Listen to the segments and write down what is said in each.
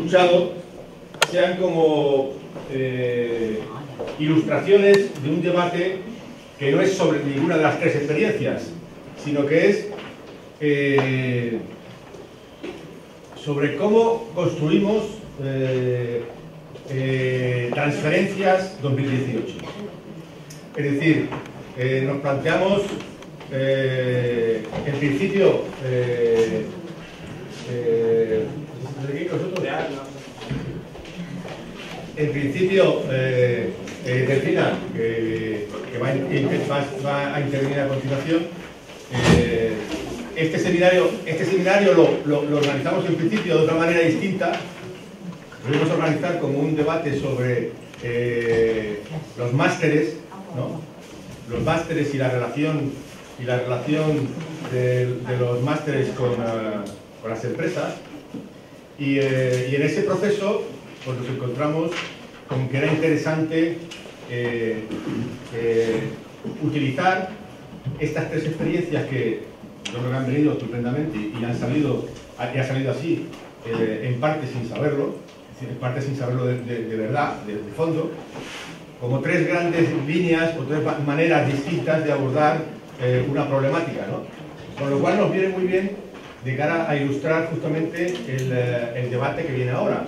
escuchado sean como ilustraciones de un debate que no es sobre ninguna de las tres experiencias, sino que es sobre cómo construimos transferencias 2018. Es decir, nos planteamos en principio Delfina, que va a intervenir a continuación, este seminario lo organizamos en principio de otra manera distinta. Lo vamos a organizar como un debate sobre los másteres, ¿no? Los másteres y la relación de los másteres con las empresas, y en ese proceso pues nos encontramos con que era interesante utilizar estas tres experiencias que yo creo que han venido estupendamente y ha salido así, en parte sin saberlo, de verdad, de fondo, como tres grandes líneas o tres maneras distintas de abordar una problemática, ¿no? Con lo cual nos viene muy bien de cara a ilustrar justamente el debate que viene ahora.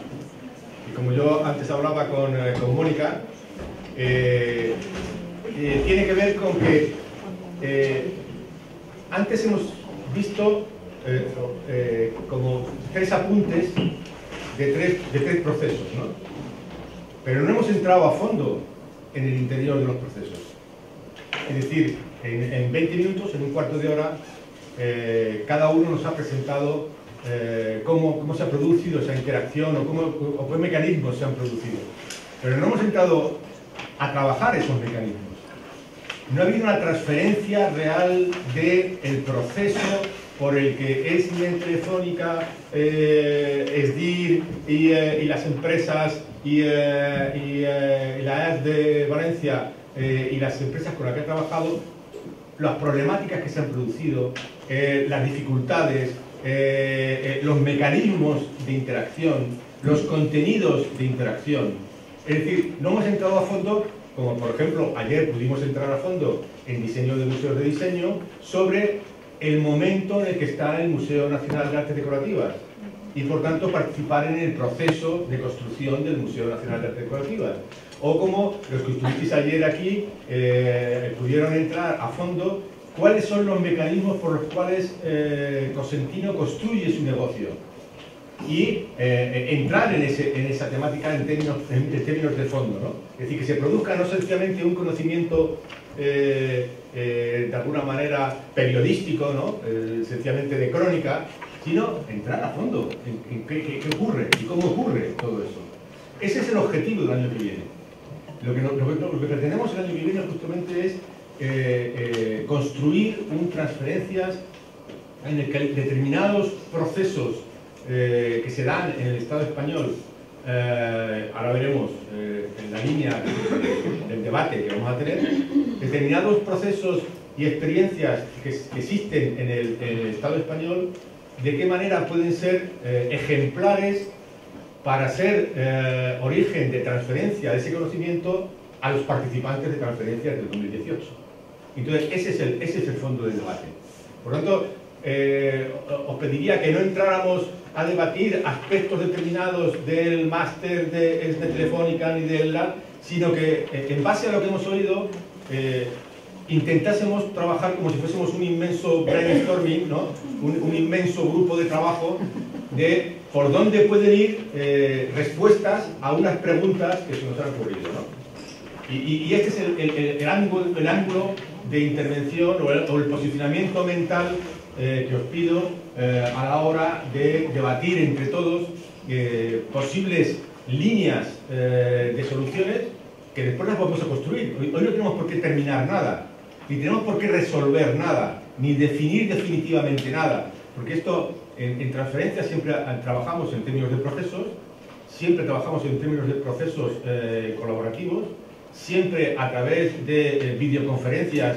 Y como yo antes hablaba con Mónica, tiene que ver con que antes hemos visto como tres apuntes de tres procesos, ¿no? Pero no hemos entrado a fondo en el interior de los procesos. Es decir, en 20 minutos, en un cuarto de hora, cada uno nos ha presentado cómo se ha producido esa interacción o qué mecanismos se han producido. Pero no hemos entrado a trabajar esos mecanismos. No ha habido una transferencia real del proceso por el que ESMI, Telefónica, ESDIR y las empresas y la EAS de Valencia y las empresas con las que he trabajado, las problemáticas que se han producido, las dificultades, los mecanismos de interacción, los contenidos de interacción. Es decir, no hemos entrado a fondo, como por ejemplo ayer pudimos entrar a fondo en diseño de museos de diseño, sobre el momento en el que está el Museo Nacional de Artes Decorativas y por tanto participar en el proceso de construcción del Museo Nacional de Artes Decorativas. O como los que estuvisteis ayer aquí pudieron entrar a fondo cuáles son los mecanismos por los cuales Cosentino construye su negocio y entrar en esa temática en términos de fondo, ¿no? Es decir, que se produzca no sencillamente un conocimiento de alguna manera periodístico, ¿no? Sencillamente de crónica, sino entrar a fondo en qué ocurre y cómo ocurre todo eso. Ese es el objetivo del año que viene. Lo que pretendemos el año que viene justamente es construir transferencias en el que determinados procesos que se dan en el Estado español, ahora veremos en la línea del debate que vamos a tener, determinados procesos y experiencias que existen en el Estado español, de qué manera pueden ser ejemplares para ser origen de transferencia de ese conocimiento a los participantes de transferencias del 2018. Entonces, ese es el fondo del debate. Por lo tanto, os pediría que no entráramos a debatir aspectos determinados del máster de Telefónica ni del LAN, sino que en base a lo que hemos oído intentásemos trabajar como si fuésemos un inmenso brainstorming, ¿no? un inmenso grupo de trabajo de por dónde pueden ir respuestas a unas preguntas que se nos han ocurrido, ¿no? Y este es el ángulo de intervención o el posicionamiento mental que os pido a la hora de debatir entre todos posibles líneas de soluciones que después las vamos a construir. Hoy no tenemos por qué terminar nada, ni tenemos por qué resolver nada, ni definir definitivamente nada, porque esto en transferencia siempre trabajamos en términos de procesos, siempre trabajamos en términos de procesos colaborativos, siempre a través de videoconferencias.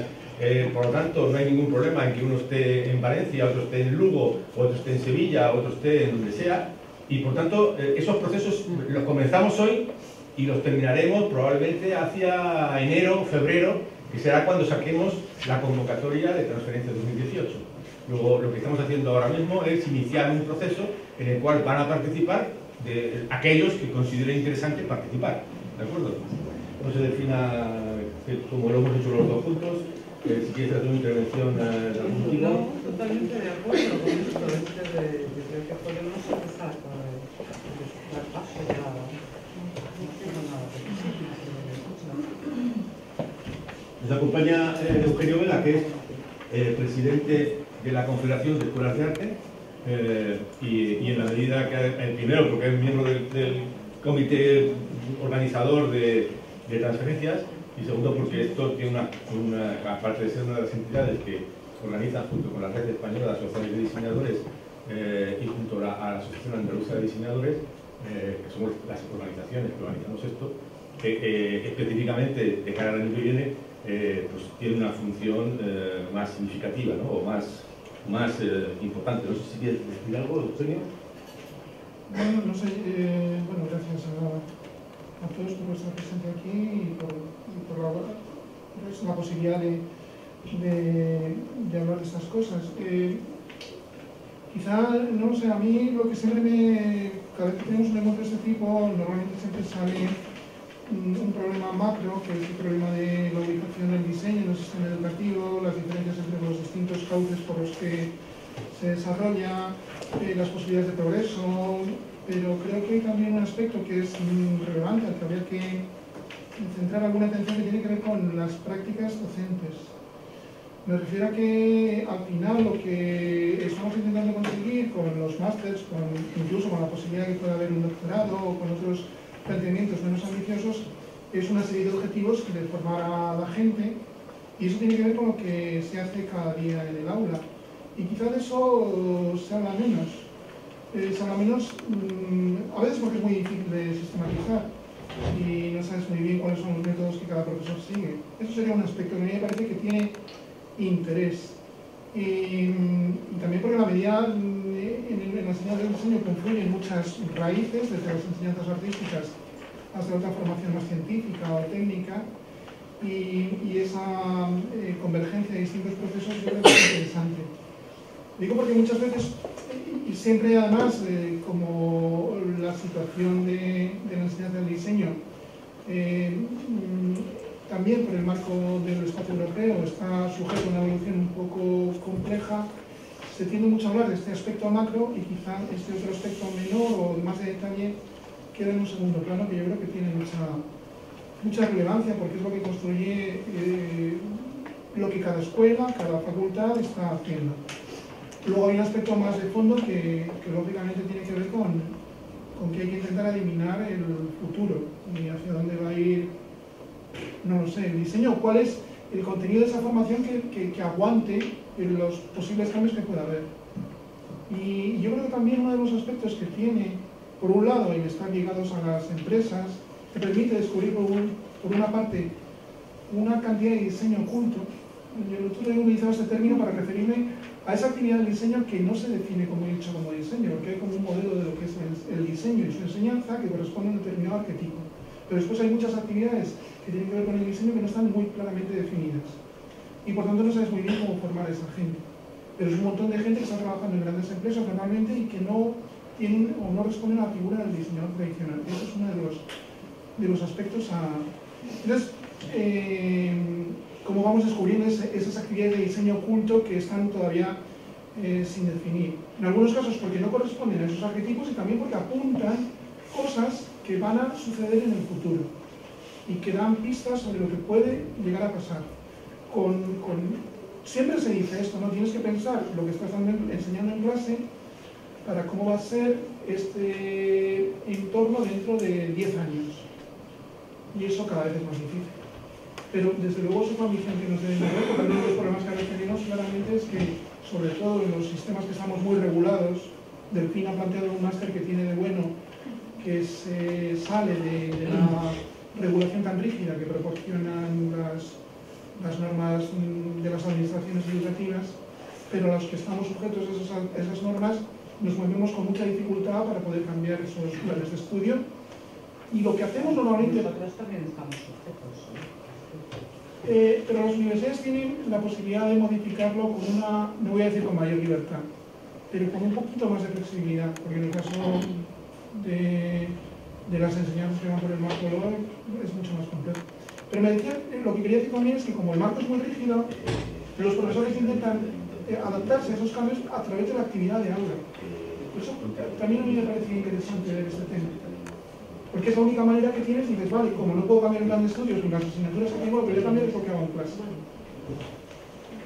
Por lo tanto, no hay ningún problema en que uno esté en Valencia, otro esté en Lugo, otro esté en Sevilla, otro esté en donde sea, Y por tanto, esos procesos los comenzamos hoy y los terminaremos probablemente hacia enero, febrero, que será cuando saquemos la convocatoria de transferencia 2018. Luego, lo que estamos haciendo ahora mismo es iniciar un proceso en el cual van a participar de aquellos que consideren interesante participar. ¿De acuerdo? No se defina, como lo hemos hecho los dos juntos, si quieres hacer una intervención de algún tipo. No, totalmente de acuerdo con esto. Yo creo que podemos empezar con el paso ya. No tengo nada que decir. Nos acompaña Eugenio Vela, que es presidente de la Confederación de Escuelas de Arte, y en la medida que, primero, porque es miembro del comité organizador de transferencias, y segundo, porque esto tiene aparte de ser una de las entidades que organiza junto con la Red Española de Asociaciones de Diseñadores y junto a la Asociación Andaluza de Diseñadores, que somos las organizaciones que organizamos esto, que específicamente de cara al año que viene, pues tiene una función más significativa, ¿no? O más importante. No sé si quieres decir algo, Eugenio. Bueno, no sé, bueno, gracias a todos por vuestra presencia aquí y por la posibilidad de hablar de estas cosas. Quizá, no sé, a mí lo que siempre cada vez que tenemos un encuentro de este tipo, normalmente siempre sale un problema macro, que es el problema de la ubicación del diseño en el sistema educativo, las diferencias entre los distintos cauces por los que se desarrolla, las posibilidades de progreso, pero creo que hay también un aspecto que es relevante, al que habría que centrar alguna atención, que tiene que ver con las prácticas docentes. Me refiero a que al final lo que estamos intentando conseguir con los másters, incluso con la posibilidad de que pueda haber un doctorado o con otros planteamientos menos ambiciosos, es una serie de objetivos que de formar a la gente, y eso tiene que ver con lo que se hace cada día en el aula. Y quizá de eso se habla menos. Se habla menos a veces porque es muy difícil de sistematizar y no sabes muy bien cuáles son los métodos que cada profesor sigue. Eso sería un aspecto que a mí me parece que tiene interés. Y también porque la medida en la enseñanza del diseño confluyen muchas raíces, desde las enseñanzas artísticas hasta otra formación más científica o técnica, y esa convergencia de distintos procesos yo creo que es interesante. Digo porque muchas veces, y siempre además, como la situación de la enseñanza del diseño, también por el marco del espacio europeo está sujeto a una evolución un poco compleja, se tiende mucho a hablar de este aspecto macro, y quizá este otro aspecto menor o más de detalle queda en un segundo plano, que yo creo que tiene mucha relevancia, porque es lo que construye lo que cada escuela, cada facultad está haciendo. Luego hay un aspecto más de fondo que lógicamente tiene que ver con que hay que intentar adivinar el futuro y hacia dónde va a ir, no lo sé, el diseño, cuál es el contenido de esa formación que aguante los posibles cambios que pueda haber. Y yo creo que también uno de los aspectos que tiene, por un lado, el estar ligados a las empresas, te permite descubrir por una parte una cantidad de diseño oculto. Yo el otro día utilizaba este término para referirme a esa actividad del diseño que no se define, como he dicho, como diseño, porque hay como un modelo de lo que es el diseño y su enseñanza que corresponde a un determinado arquetipo. Pero después hay muchas actividades que tienen que ver con el diseño que no están muy claramente definidas. Y por tanto no sabes muy bien cómo formar a esa gente. Pero es un montón de gente que está trabajando en grandes empresas normalmente y que no tienen o no responden a la figura del diseñador tradicional. Eso es uno de los aspectos a... Entonces, como vamos descubriendo esas actividades de diseño oculto que están todavía sin definir. En algunos casos porque no corresponden a esos arquetipos, y también porque apuntan cosas que van a suceder en el futuro y que dan pistas sobre lo que puede llegar a pasar. Siempre se dice esto, ¿no? Tienes que pensar lo que estás enseñando en clase para cómo va a ser este entorno dentro de 10 años. Y eso cada vez es más difícil. Pero desde luego es una ambición que nos deben dar, porque uno de los problemas que a veces tenemos claramente es que, sobre todo en los sistemas que estamos muy regulados, Delfín ha planteado un máster que tiene de bueno que se sale de la regulación tan rígida que proporcionan las normas de las administraciones educativas, pero a los que estamos sujetos a esas normas nos movemos con mucha dificultad para poder cambiar esos planes de estudio. Y lo que hacemos normalmente... Nosotros también estamos sujetos, ¿no? Pero las universidades tienen la posibilidad de modificarlo con una, no voy a decir con mayor libertad, pero con un poquito más de flexibilidad, porque en el caso de las enseñanzas que van por el marco global es mucho más complejo. Pero me decía, lo que quería decir también es que como el marco es muy rígido, los profesores intentan adaptarse a esos cambios a través de la actividad de aula. Por eso también a mí me parecía interesante ver este tema. Porque es la única manera que tienes y dices, vale, como no puedo cambiar el plan de estudios ni las asignaturas que tengo, lo que voy a cambiar es lo que hago en clase.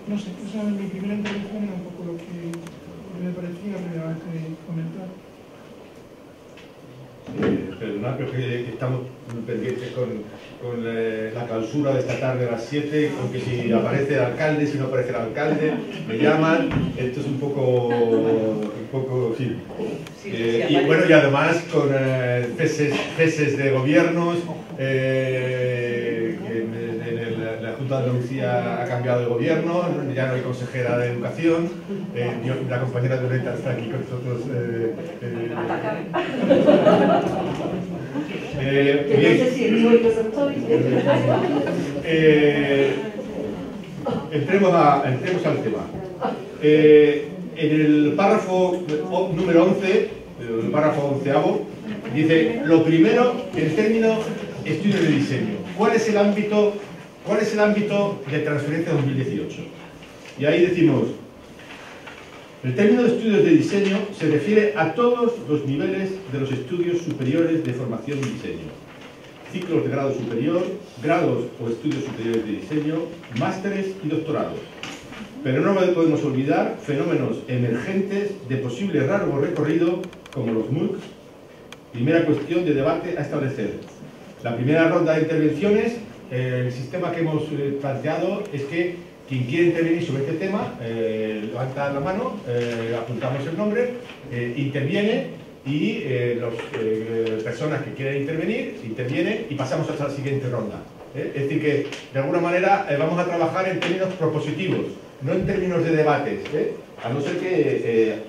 No sé, esa es mi primera intervención, era un poco lo que me parecía relevante comentar. Creo que estamos pendientes con la clausura de esta tarde a las 7, con que si aparece el alcalde, si no aparece el alcalde, me llaman. Esto es un poco sí. Y bueno, y además con ceses de gobiernos, la Junta de Andalucía ha cambiado de gobierno, ya no hay consejera de educación, la compañera Violeta está aquí con nosotros. Bien. Entremos al tema. En el párrafo número 11, el párrafo 11avo, dice, lo primero, el término estudio de diseño. ¿Cuál es el ámbito de transferencia 2018? Y ahí decimos, el término de estudios de diseño se refiere a todos los niveles de los estudios superiores de formación y diseño. Ciclos de grado superior, grados o estudios superiores de diseño, másteres y doctorados. Pero no podemos olvidar fenómenos emergentes de posible largo recorrido, como los MOOCs. Primera cuestión de debate a establecer. La primera ronda de intervenciones, el sistema que hemos planteado es que quien quiere intervenir sobre este tema, levanta la mano, apuntamos el nombre, interviene y las personas que quieren intervenir, intervienen y pasamos hasta la siguiente ronda. Es decir que, de alguna manera, vamos a trabajar en términos propositivos, no en términos de debates, a no ser que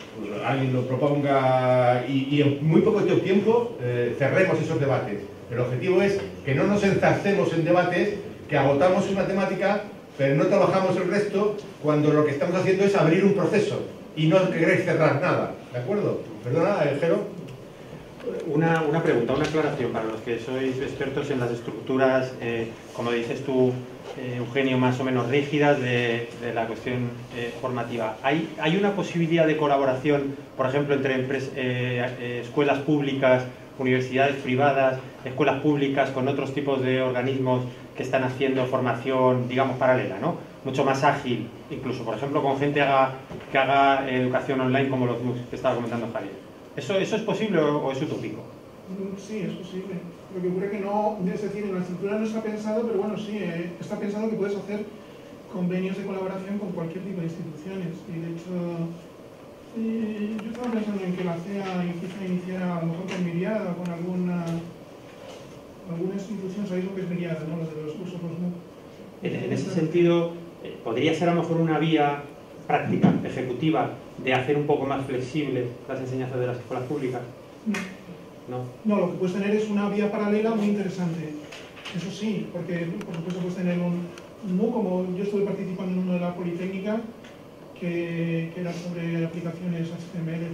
alguien lo proponga y en muy poco tiempo cerremos esos debates. El objetivo es que no nos enzarcemos en debates, que agotamos una temática, pero no trabajamos el resto cuando lo que estamos haciendo es abrir un proceso y no querer cerrar nada. ¿De acuerdo? Perdona, Jero. Una pregunta, una aclaración para los que sois expertos en las estructuras, como dices tú, Eugenio, más o menos rígidas de la cuestión formativa. ¿Hay una posibilidad de colaboración, por ejemplo, entre escuelas públicas, universidades privadas, escuelas públicas con otros tipos de organismos que están haciendo formación, digamos, paralela, ¿no? Mucho más ágil, incluso, por ejemplo, con gente que haga educación online como los MOOCs que estaba comentando Javier? ¿Eso es posible o es utópico? Sí, es posible. Lo que ocurre que no, es decir, en la estructura no está pensado, pero bueno, sí, está pensado que puedes hacer convenios de colaboración con cualquier tipo de instituciones. Y de hecho, yo estaba pensando en que la CEA quizá iniciara a lo mejor con Miriada o con alguna institución, sabéis lo que es Miriada, ¿no? Lo de los cursos, los MOOC. En ese sentido, ¿podría ser a lo mejor una vía práctica, ejecutiva, de hacer un poco más flexibles las enseñanzas de las escuelas públicas? No, lo que puedes tener es una vía paralela muy interesante. Eso sí, porque por supuesto puedes tener un MOOC, como yo estuve participando en uno de la Politécnica, que era sobre aplicaciones HTML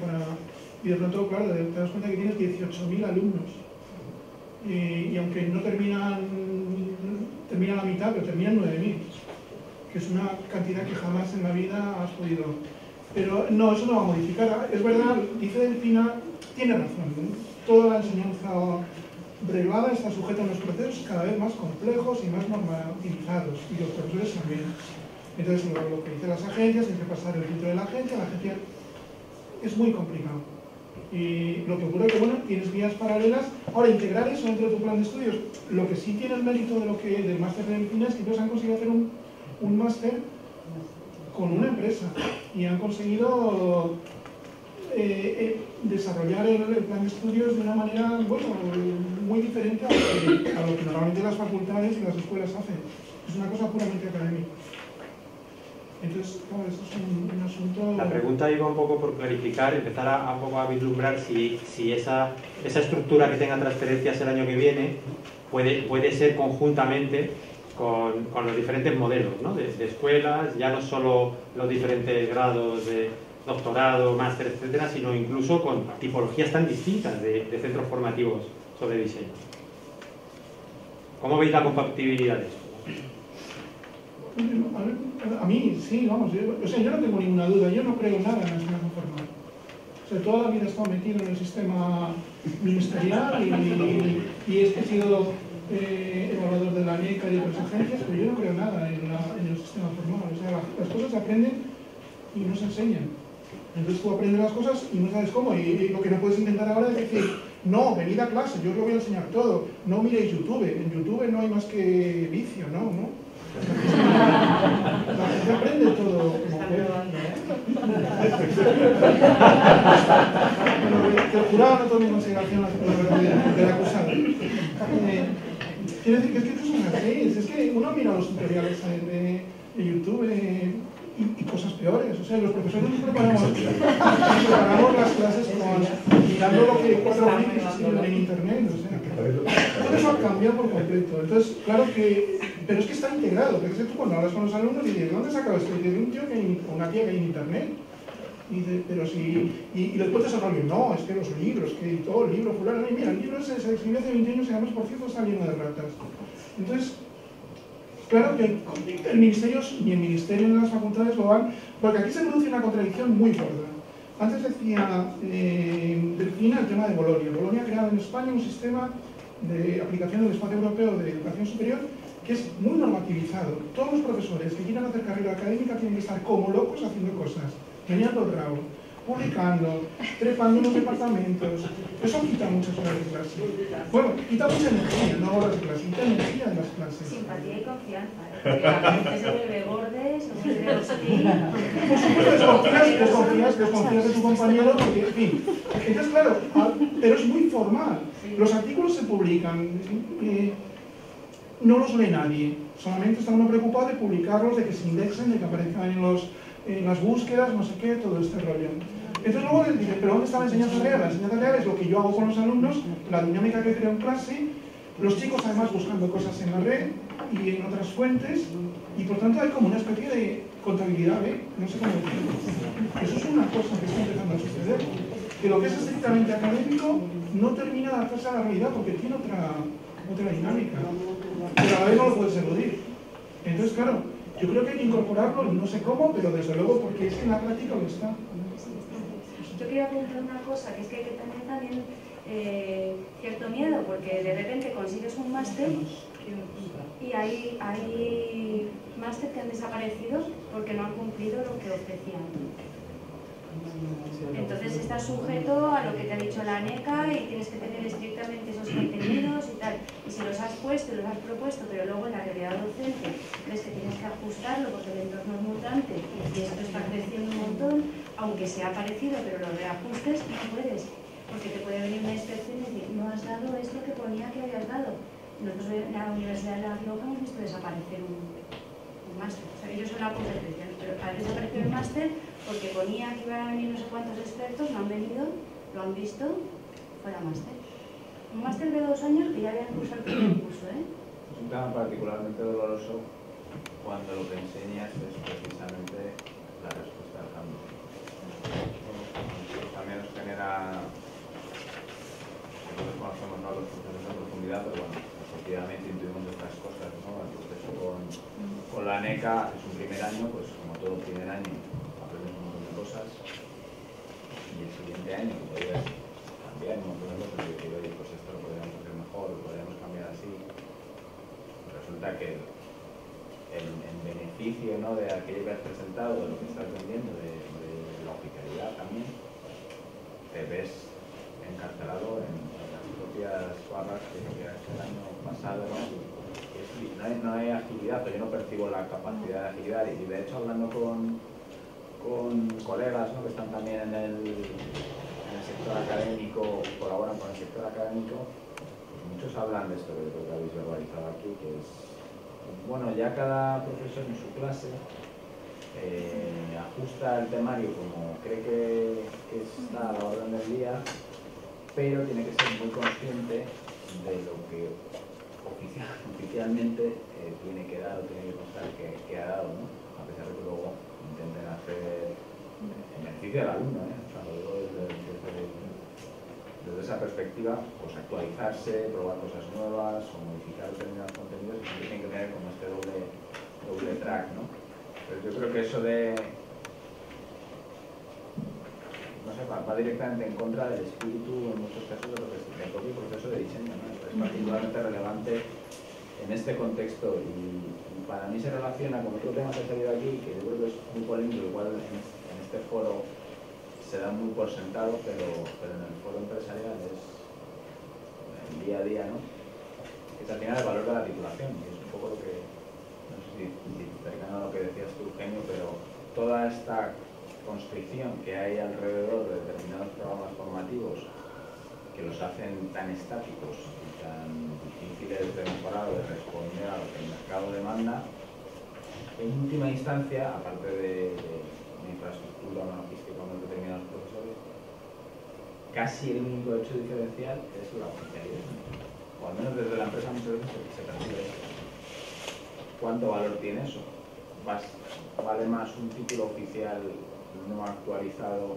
y de pronto, claro, te das cuenta que tienes 18.000 alumnos. Y aunque no termina la mitad, pero terminan 9.000, que es una cantidad que jamás en la vida has podido. Pero no, eso no va a modificar. Es verdad, dice Delfina, tiene razón, ¿no? Toda la enseñanza reglada está sujeta a unos procesos cada vez más complejos y más normativizados, y los profesores también. Entonces, lo que dicen las agencias, hay que pasar el filtro de la agencia es muy complicado. Y lo que ocurre es que, bueno, tienes vías paralelas. Ahora, integrar eso dentro de tu plan de estudios, lo que sí tiene el mérito del máster de Delfina es que ellos han conseguido hacer un máster con una empresa y han conseguido desarrollar el plan de estudios de una manera, bueno, muy diferente a lo que normalmente las facultades y las escuelas hacen. Es una cosa puramente académica. Entonces, claro, eso es un asunto... La pregunta iba un poco por clarificar, empezar a un poco a vislumbrar si esa estructura que tenga transferencias el año que viene puede ser conjuntamente con los diferentes modelos, ¿no? de escuelas, ya no solo los diferentes grados de doctorado, máster, etcétera, sino incluso con tipologías tan distintas de centros formativos sobre diseño. ¿Cómo veis la compatibilidad de esto? A mí, sí, vamos, yo no tengo ninguna duda, yo no creo nada en la enseñanza formal. O sea, toda la vida he estado metido en el sistema ministerial y he sido evaluador de la ANECA y de otras agencias, pero yo no creo nada en el sistema formal. O sea, las cosas se aprenden y no se enseñan. Entonces tú aprendes las cosas y no sabes cómo, y lo que no puedes intentar ahora es decir, no, venid a clase, yo os lo voy a enseñar todo, no miréis YouTube, en YouTube no hay más que vicio, ¿no? La gente aprende todo. Que el jurado no tome en consideración del acusado. Quiero decir que es que esto es una ley, es que uno mira los tutoriales de YouTube y cosas peores. O sea, los profesores nos preparamos las clases mirando lo que 4 frikis escriben en internet. O sea, todo eso ha cambiado por completo. Entonces, claro que... Pero es que está integrado. Porque tú cuando hablas con los alumnos y dices, ¿de dónde sacas esto? Y de un tío o una tía que hay en internet. Y dice, pero si... Y después te saca alguien, no, es que los libros, que editó el libro fulano. Y mira, el libro se escribió hace 20 años y además, por cierto, está lleno de ratas. Entonces... Claro que el ministerio, ni el ministerio ni las facultades lo van, porque aquí se produce una contradicción muy gorda. Antes decía Delfina el tema de Bolonia. Bolonia ha creado en España un sistema de aplicación del espacio europeo de educación superior que es muy normativizado. Todos los profesores que quieran hacer carrera académica tienen que estar como locos haciendo cosas, meneando el rabo, publicando, trepando en los departamentos. Eso quita muchas horas de clase. Bueno, quita mucha energía, no horas de clase, quita energía de las clases. Simpatía y confianza, porque la gente se vuelve borde, se vuelve hostil. Por supuesto, desconfías de tu compañero, porque, en fin. Entonces, claro, pero es muy formal. Los artículos se publican, no los lee nadie. Solamente está uno preocupado de publicarlos, de que se indexen, de que aparezcan en las búsquedas, no sé qué, todo este rollo. Entonces luego les dice, ¿pero dónde está la enseñanza real? La enseñanza real es lo que yo hago con los alumnos, la dinámica que creo en clase, los chicos además buscando cosas en la red y en otras fuentes, y por tanto hay como una especie de contabilidad, no sé cómo decirlo. Eso es una cosa que está empezando a suceder, que lo que es estrictamente académico no termina de adaptarse a la realidad porque tiene otra dinámica, pero a la vez no lo puedes eludir. Entonces, claro, yo creo que hay que incorporarlo, no sé cómo, pero desde luego porque es que en la práctica lo está. Yo quería preguntar una cosa, que es que hay que tener también cierto miedo, porque de repente consigues un máster y hay máster que han desaparecido porque no han cumplido lo que ofrecían. Entonces estás sujeto a lo que te ha dicho la ANECA y tienes que tener estrictamente esos contenidos y tal. Y si los has puesto, los has propuesto, pero luego en la realidad docente crees que tienes que ajustarlo porque el entorno es mutante y esto está creciendo un montón, aunque sea parecido, pero lo reajustes, no puedes. Porque te puede venir una inspección y decir, no has dado esto que ponía que habías dado. Nosotros en la Universidad de La Rioja hemos visto desaparecer un máster. O sea, ellos son la competencia, pero ha desaparecido el máster porque ponía que iban a venir no sé cuántos expertos, no han venido, lo han visto, fuera máster. Un máster de 2 años que ya habían cursado el primer curso, ¿eh? Es un tema particularmente doloroso cuando lo que enseñas es precisamente la respuesta al cambio. También nos genera, nosotros conocemos no los procesos en profundidad, pero bueno, efectivamente intuimos estas cosas, ¿no? El proceso con la ANECA es un primer año, pues como todo primer año aprendes un montón de cosas y el siguiente año que podrías cambiar un montón de cosas y decir, oye, pues esto lo podríamos hacer mejor, lo podríamos cambiar así. Resulta que en beneficio, ¿no?, de aquello que has presentado, de lo que estás vendiendo, de la oficialidad también, te ves encarcelado en las propias barras que el año pasado, ¿no? No hay agilidad, pero yo no percibo la capacidad de agilidad y de hecho hablando con colegas, ¿no?, que están también en el sector académico, colaboran con el sector académico, pues muchos hablan de esto que creo que habéis verbalizado aquí, que es, bueno, ya cada profesor en su clase ajusta el temario como cree que está a la orden del día, pero tiene que ser muy consciente de lo que oficialmente tiene que dar o tiene que constar que ha dado, ¿no? A pesar de que luego intenten hacer en beneficio del alumno, o sea, lo digo desde esa perspectiva, pues actualizarse, probar cosas nuevas o modificar determinados contenidos, y siempre tiene que tener como este doble track, ¿no? Pero yo creo que eso no sé, va directamente en contra del espíritu en muchos casos de lo que es el propio proceso de diseño, ¿no? Es particularmente relevante en este contexto y para mí se relaciona con otro tema que ha salido aquí, que yo creo que es muy polémico, igual en este foro se da muy por sentado, pero en el foro empresarial es el día a día, ¿no? Es al final el valor de la titulación, y es un poco lo que, no sé si cercano a lo que decías tú, Eugenio, pero toda esta constricción que hay alrededor de determinados programas formativos que los hacen tan estáticos y tan difíciles de mejorar o de responder a lo que el mercado demanda, en última instancia, aparte de infraestructura o logística con determinados profesores, casi el único hecho diferencial es la oficialidad, o al menos desde la empresa muchas veces se percibe eso. ¿Cuánto valor tiene eso? ¿Vale más un título oficial no actualizado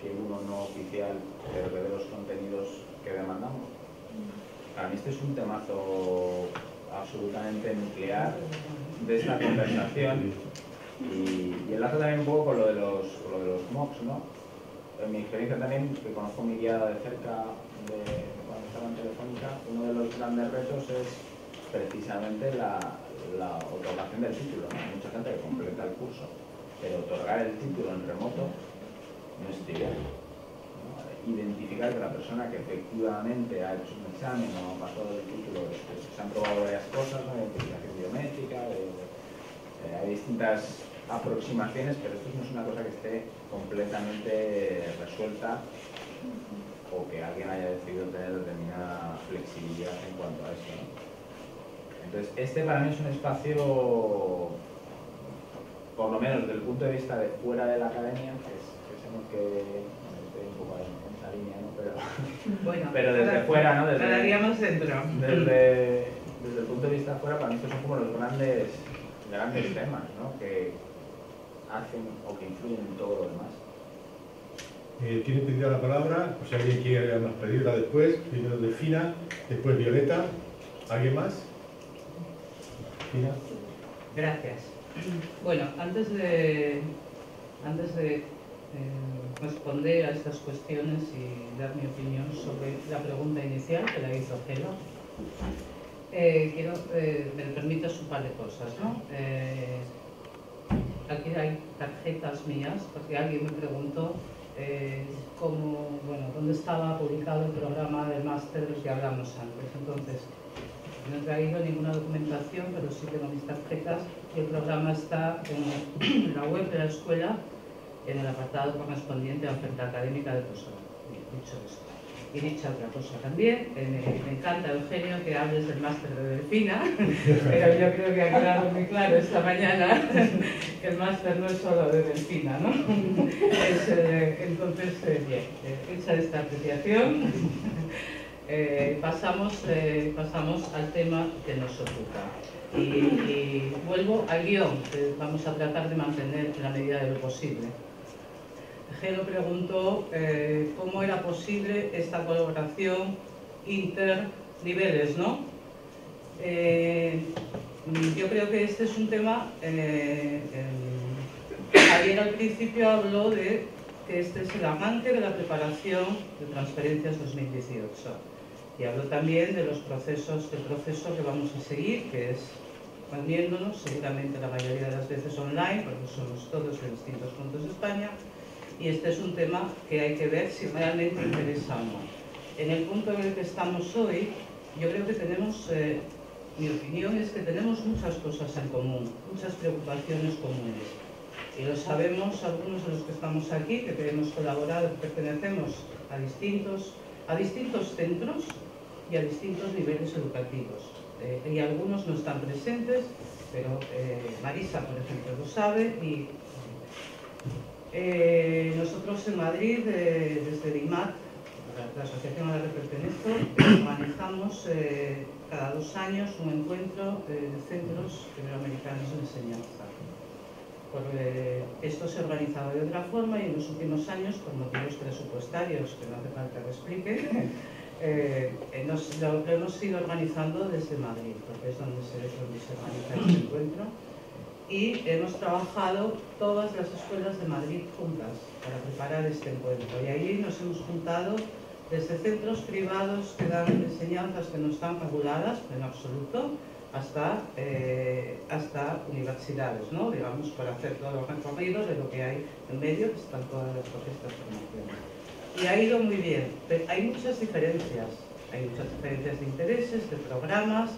que uno no oficial, pero que de los contenidos que demandamos? Para mí este es un temazo absolutamente nuclear de esta conversación y enlaza también un poco con lo de los MOOCs, ¿no? En mi experiencia también, que conozco mi guiada de cerca de cuando estaba en Telefónica, uno de los grandes retos es precisamente la otorgación del título, ¿no? Hay mucha gente que completa el curso, pero otorgar el título en remoto no es trivial, ¿no? Identificar que la persona que efectivamente ha hecho un examen o ha pasado el título, se han probado varias cosas, ¿no? Identificación biométrica, hay distintas aproximaciones, pero esto no es una cosa que esté completamente resuelta o que alguien haya decidido tener determinada flexibilidad en cuanto a eso, ¿no? Entonces, este para mí es un espacio, por lo menos desde el punto de vista de fuera de la academia, que es en el que estoy un poco en esa línea, ¿no? Bueno, pero desde fuera, ¿no? Cada día más dentro. Desde el punto de vista de fuera, para mí estos son como los grandes temas, ¿no? Que hacen o que influyen en todo lo demás. Tiene pedida la palabra, o si alguien quiere más pedirla después, primero Delfina, después Violeta. ¿Alguien más? Fina. Gracias. Bueno, antes de responder a estas cuestiones y dar mi opinión sobre la pregunta inicial que la hizo Gelo, quiero, me permites un par de cosas, ¿no? Aquí hay tarjetas mías, porque alguien me preguntó dónde estaba publicado el programa del máster del que hablamos antes. Entonces, no he traído ninguna documentación, pero sí tengo mis tarjetas y el programa está en la web de la escuela, en el apartado correspondiente a la oferta académica de posgrado. Dicho esto. Y dicha otra cosa también, me encanta, Eugenio, que hables del máster de Delfina, pero yo creo que ha quedado muy claro esta mañana que el máster no es solo de Delfina, ¿no? Entonces, bien, hecha esta apreciación, pasamos al tema que nos ocupa. Y vuelvo al guión, que vamos a tratar de mantener en la medida de lo posible. Gelo preguntó cómo era posible esta colaboración interniveles, ¿no? Yo creo que este es un tema, Javier al principio habló de que este es el arranque de la preparación de Transferencias 2018 y habló también de los procesos, del proceso que vamos a seguir, que es reuniéndonos, seguramente la mayoría de las veces online, porque somos todos de distintos puntos de España. Y este es un tema que hay que ver si realmente interesa o no. En el punto en el que estamos hoy, yo creo que tenemos, mi opinión es que tenemos muchas cosas en común, muchas preocupaciones comunes. Y lo sabemos algunos de los que estamos aquí, que queremos colaborar, pertenecemos a distintos centros y a distintos niveles educativos. Y algunos no están presentes, pero Marisa, por ejemplo, lo sabe y nosotros en Madrid, desde el IMAT, la asociación a la que pertenezco, organizamos cada 2 años un encuentro de centros iberoamericanos de enseñanza. Esto se organizaba de otra forma y en los últimos años, por motivos presupuestarios, que no hace falta que explique, lo hemos ido organizando desde Madrid, porque es donde se organiza este encuentro. Y hemos trabajado todas las escuelas de Madrid juntas para preparar este encuentro. Y ahí nos hemos juntado desde centros privados que dan enseñanzas que no están reguladas en absoluto, hasta universidades, ¿no? Digamos, para hacer todos los recorridos de lo que hay en medio, que están todas estas formaciones. Y ha ido muy bien, pero hay muchas diferencias de intereses, de programas,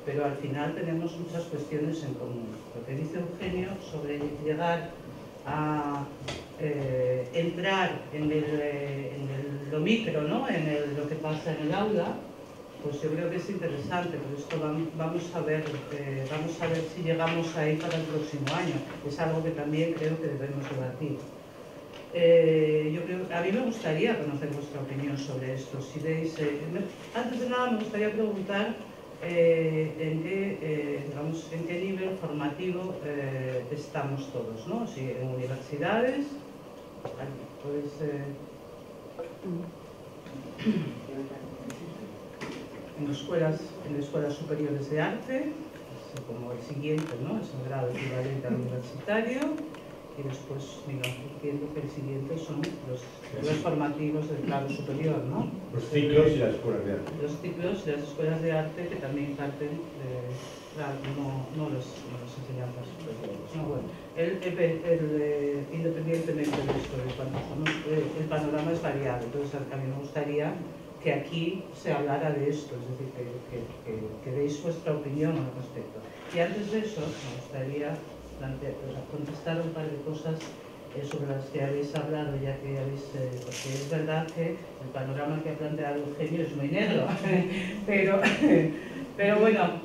pero al final tenemos muchas cuestiones en común. Lo que dice Eugenio sobre llegar a entrar en lo micro, ¿no? En lo que pasa en el aula, pues yo creo que es interesante, pero esto vamos a ver si llegamos ahí para el próximo año. Es algo que también creo que debemos debatir. A mí me gustaría conocer vuestra opinión sobre esto. Si veis, antes de nada me gustaría preguntar en qué nivel formativo estamos todos, ¿no? Si en universidades, en escuelas superiores de arte, es como el siguiente, ¿no? Es un grado equivalente al universitario, y después, entiendo que el siguiente son los formativos del grado superior, ¿no? Los ciclos y las escuelas de arte. Los ciclos y las escuelas de arte que también parten no las enseñanzas superiores. No, bueno, independientemente de esto, el panorama es variado, entonces a mí me gustaría que aquí se hablara de esto, es decir, que deis vuestra opinión al respecto. Y antes de eso, me gustaría contestar un par de cosas sobre las que habéis hablado, ya que porque es verdad que el panorama que ha planteado Eugenio es muy negro, pero bueno,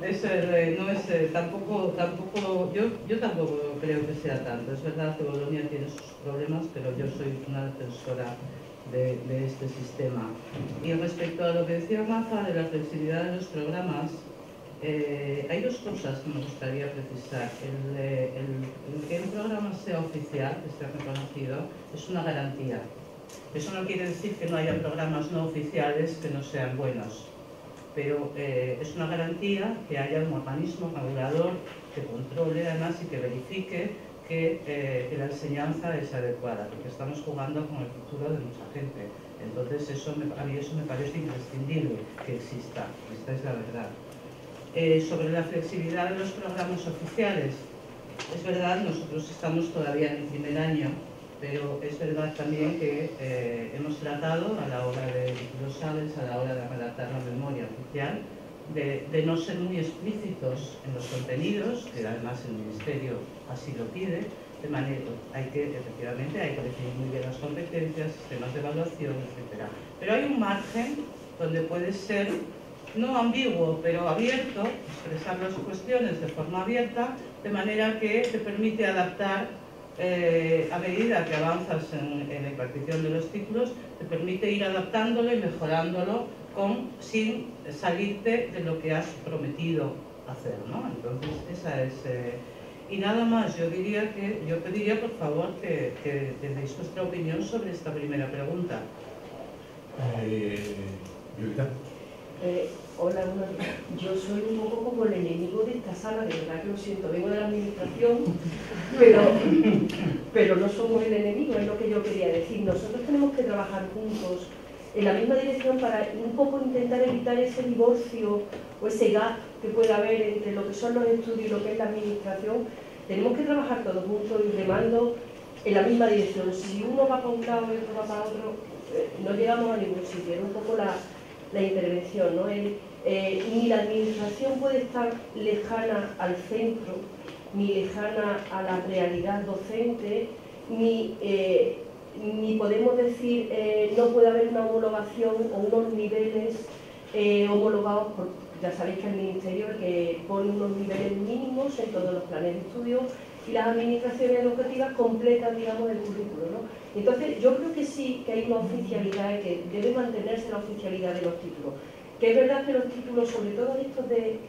yo tampoco creo que sea tanto. Es verdad que Bolonia tiene sus problemas, pero yo soy una defensora de este sistema. Y respecto a lo que decía Maza de la flexibilidad de los programas, hay dos cosas que me gustaría precisar. El que un programa sea oficial, que esté reconocido, es una garantía. Eso no quiere decir que no haya programas no oficiales que no sean buenos, pero es una garantía que haya un organismo regulador que controle además y que verifique que la enseñanza es adecuada, porque estamos jugando con el futuro de mucha gente. Entonces a mí eso me parece imprescindible que exista, esta es la verdad. Sobre la flexibilidad de los programas oficiales, es verdad, nosotros estamos todavía en el primer año, pero es verdad también que hemos tratado a la hora de, tú lo sabes, a la hora de redactar la memoria oficial, de no ser muy explícitos en los contenidos, que además el Ministerio así lo pide, de manera efectivamente hay que definir muy bien las competencias, sistemas de evaluación, etc. Pero hay un margen donde puede ser no ambiguo, pero abierto, expresar las cuestiones de forma abierta, de manera que te permite adaptar a medida que avanzas en la impartición de los ciclos, te permite ir adaptándolo y mejorándolo sin salirte de lo que has prometido hacer, ¿no? Entonces, esa es... y nada más, yo pediría por favor que deis vuestra opinión sobre esta primera pregunta. Violeta. Hola, yo soy un poco como el enemigo de esta sala, de verdad que lo siento, vengo de la administración, pero no somos el enemigo, es lo que yo quería decir. Nosotros tenemos que trabajar juntos en la misma dirección para un poco intentar evitar ese divorcio o ese gap que pueda haber entre lo que son los estudios y lo que es la administración. Tenemos que trabajar todos juntos y remando en la misma dirección. Si uno va para un lado y otro va para otro, no llegamos a ningún sitio. Es un poco la intervención, ¿no? Ni la administración puede estar lejana al centro, ni lejana a la realidad docente, ni podemos decir no puede haber una homologación o unos niveles homologados por, ya sabéis que el Ministerio que pone unos niveles mínimos en todos los planes de estudio y las administraciones educativas completan, digamos, el currículo, ¿no? Entonces, yo creo que sí que hay una oficialidad, que debe mantenerse la oficialidad de los títulos. Que es verdad que los títulos, sobre todo estos de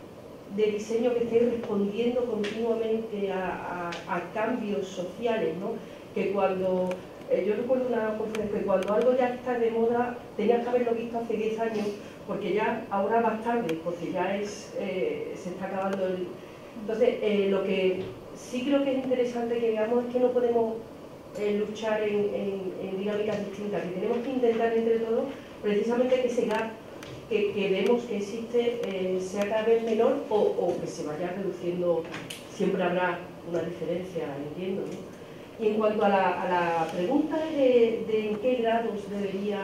diseño, que estén respondiendo continuamente a cambios sociales, ¿no? Que cuando, yo recuerdo una conferencia, que cuando algo ya está de moda, tenías que haberlo visto hace 10 años, porque ya ahora más tarde, porque ya se está acabando el... Entonces, lo que sí creo que es interesante que veamos es que no podemos luchar en dinámicas distintas, que tenemos que intentar entre todos precisamente que ese gap que vemos que existe sea cada vez menor o que se vaya reduciendo. Siempre habrá una diferencia, entiendo, ¿no? Y en cuanto a la pregunta de en qué grados debería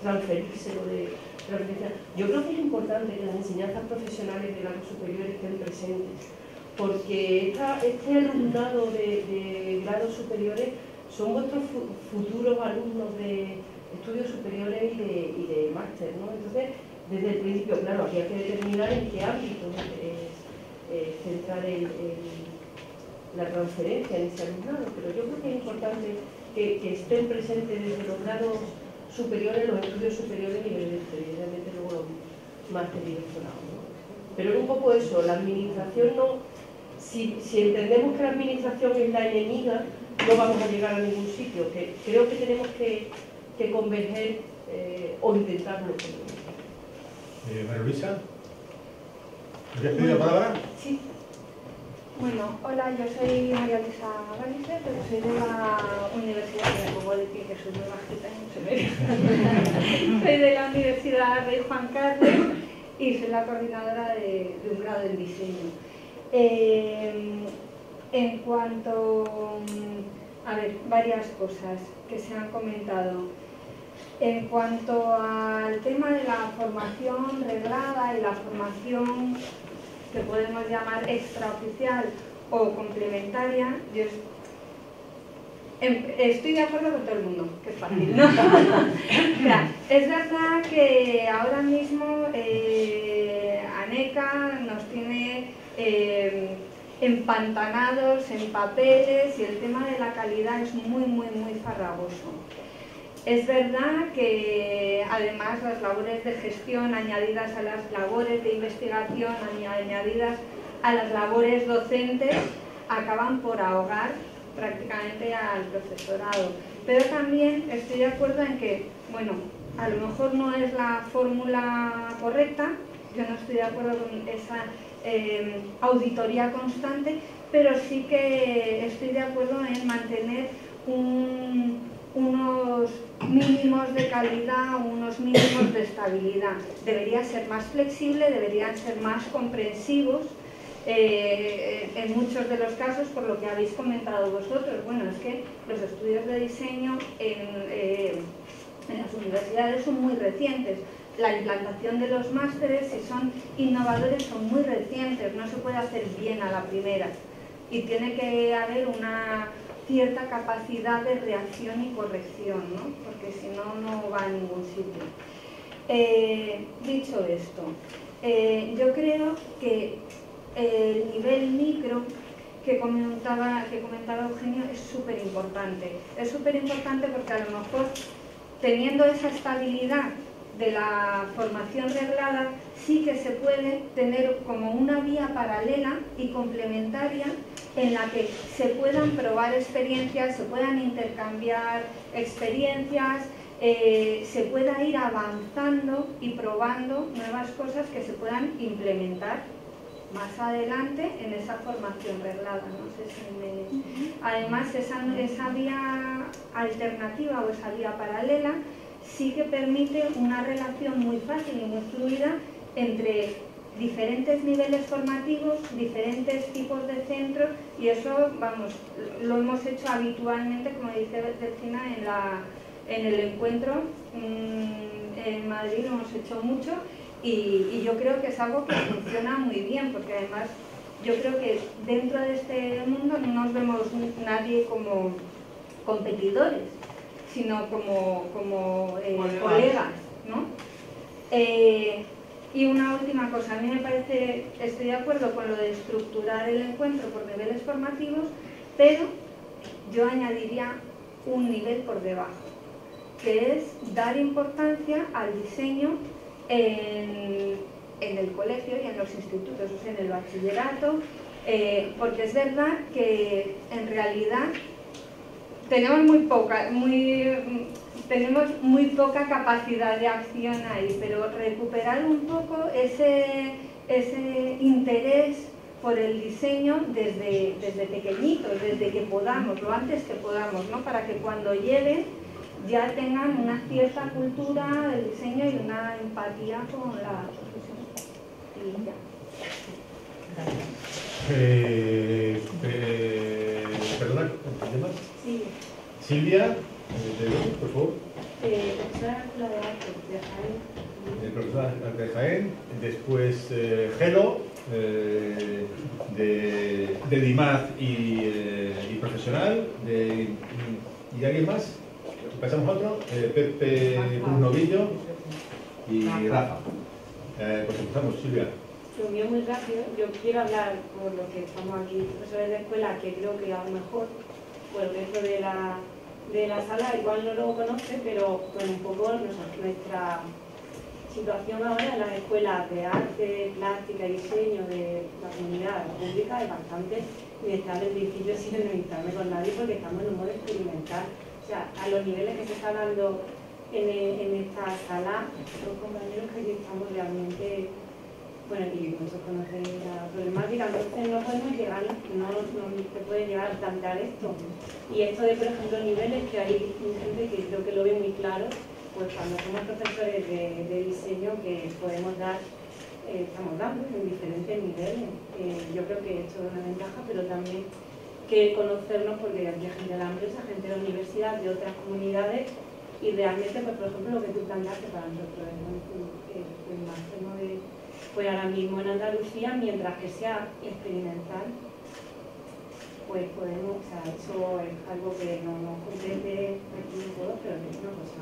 transferirse lo de transferencia, yo creo que es importante que las enseñanzas profesionales de grado superior estén presentes, porque este alumnado de grados superiores son vuestros futuros alumnos de estudios superiores y de máster, ¿no? Entonces, desde el principio, claro, había que determinar en qué ámbito centrar la transferencia en ese alumnado, pero yo creo que es importante que estén presentes desde los grados superiores, los estudios superiores y evidentemente luego los máster y doctorados, ¿no? Pero es un poco eso, la administración no... Si entendemos que la administración es la enemiga, no vamos a llegar a ningún sitio. Que creo que tenemos que converger o intentarlo. María Luisa, ¿quieres pedir la palabra? Sí. Bueno, hola, yo soy María Luisa Valise, pero soy de la Universidad, me pongo de pie que soy muy bajita y no se ve. Soy de la Universidad Rey Juan Carlos y soy la coordinadora de un grado en diseño. En cuanto a ver, varias cosas que se han comentado. En cuanto al tema de la formación reglada y la formación que podemos llamar extraoficial o complementaria, yo estoy de acuerdo con todo el mundo, que es fácil, ¿no? O sea, es verdad que ahora mismo ANECA nos tiene empantanados en papeles y el tema de la calidad es muy farragoso. Es verdad que además las labores de gestión añadidas a las labores de investigación, añadidas a las labores docentes, acaban por ahogar prácticamente al profesorado. Pero también estoy de acuerdo en que, bueno, a lo mejor no es la fórmula correcta, yo no estoy de acuerdo con esa auditoría constante, pero sí que estoy de acuerdo en mantener unos mínimos de calidad, unos mínimos de estabilidad. Debería ser más flexible, deberían ser más comprensivos en muchos de los casos, por lo que habéis comentado vosotros. Bueno, es que los estudios de diseño en las universidades son muy recientes. La implantación de los másteres, si son innovadores, son muy recientes, no se puede hacer bien a la primera y tiene que haber una cierta capacidad de reacción y corrección, ¿no? Porque si no, no va a ningún sitio. Dicho esto, yo creo que el nivel micro que comentaba Eugenio es súper importante. Es súper importante porque a lo mejor teniendo esa estabilidad de la formación reglada, sí que se puede tener como una vía paralela y complementaria en la que se puedan probar experiencias, se puedan intercambiar experiencias, se pueda ir avanzando y probando nuevas cosas que se puedan implementar más adelante en esa formación reglada. No sé si Además, esa vía alternativa o esa vía paralela sí que permite una relación muy fácil y muy fluida entre diferentes niveles formativos, diferentes tipos de centros, y eso, vamos, lo hemos hecho habitualmente, como dice Delfina, en el encuentro en Madrid lo hemos hecho mucho y yo creo que es algo que funciona muy bien, porque además yo creo que dentro de este mundo no nos vemos nadie como competidores, sino como colegas, ¿no? Y una última cosa, a mí me parece, estoy de acuerdo con lo de estructurar el encuentro por niveles formativos, pero yo añadiría un nivel por debajo, que es dar importancia al diseño en el colegio y en los institutos, o sea, en el bachillerato, porque es verdad que en realidad tenemos muy poca capacidad de acción ahí, pero recuperar un poco ese interés por el diseño desde pequeñitos, desde que podamos, lo antes que podamos, ¿no? Para que cuando lleguen ya tengan una cierta cultura del diseño y una empatía con la profesión. Y ya. Perdona, ¿demás? Sí. Silvia, por favor. Profesora de la de arte de Jaén. Profesora de arte de Jaén. Después Gelo, de DIMAD y profesional. ¿Y alguien más? Pasamos a otro. Pepe Novillo y Rafa. Pues empezamos, Silvia. Lo mío muy rápido. Yo quiero hablar por lo que estamos aquí, profesores de escuela, que creo que a lo mejor, pues dentro de la sala igual no lo conoce, pero bueno, un poco nuestra situación ahora en las escuelas de arte, plástica y diseño de la comunidad pública es bastante inestable en principio, sin enemistarme con nadie, porque estamos en un modo experimental. O sea, a los niveles que se está dando en esta sala, los compañeros que aquí estamos realmente, bueno, y muchos conocen la problemática, entonces no podemos llegar, no se puede llegar a plantear esto. Y esto de, por ejemplo, niveles, que hay gente que creo que lo ve muy claro, pues cuando somos profesores de diseño que podemos dar, estamos dando en diferentes niveles. Yo creo que esto es una ventaja, pero también que conocernos, porque aquí hay gente de la empresa, gente de la universidad, de otras comunidades, y realmente, pues, por ejemplo, lo que tú planteaste para nosotros es el máster, ¿no? Pues ahora mismo en Andalucía, mientras que sea experimental, pues podemos, o sea, eso es algo que no nos compete aquí en todos, pero que es una cosa.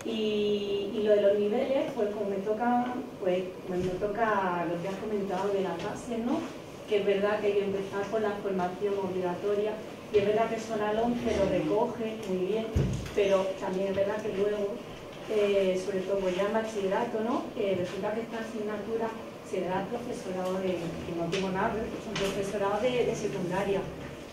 Y lo de los niveles, pues como me toca lo que has comentado de las bases, ¿no? Que es verdad que hay que empezar por la formación obligatoria, y es verdad que Zonal 11 lo recoge muy bien, pero también es verdad que luego, sobre todo pues ya en bachillerato, ¿no? Resulta que esta asignatura se da al profesorado que no tengo nada, pero es un profesorado de secundaria,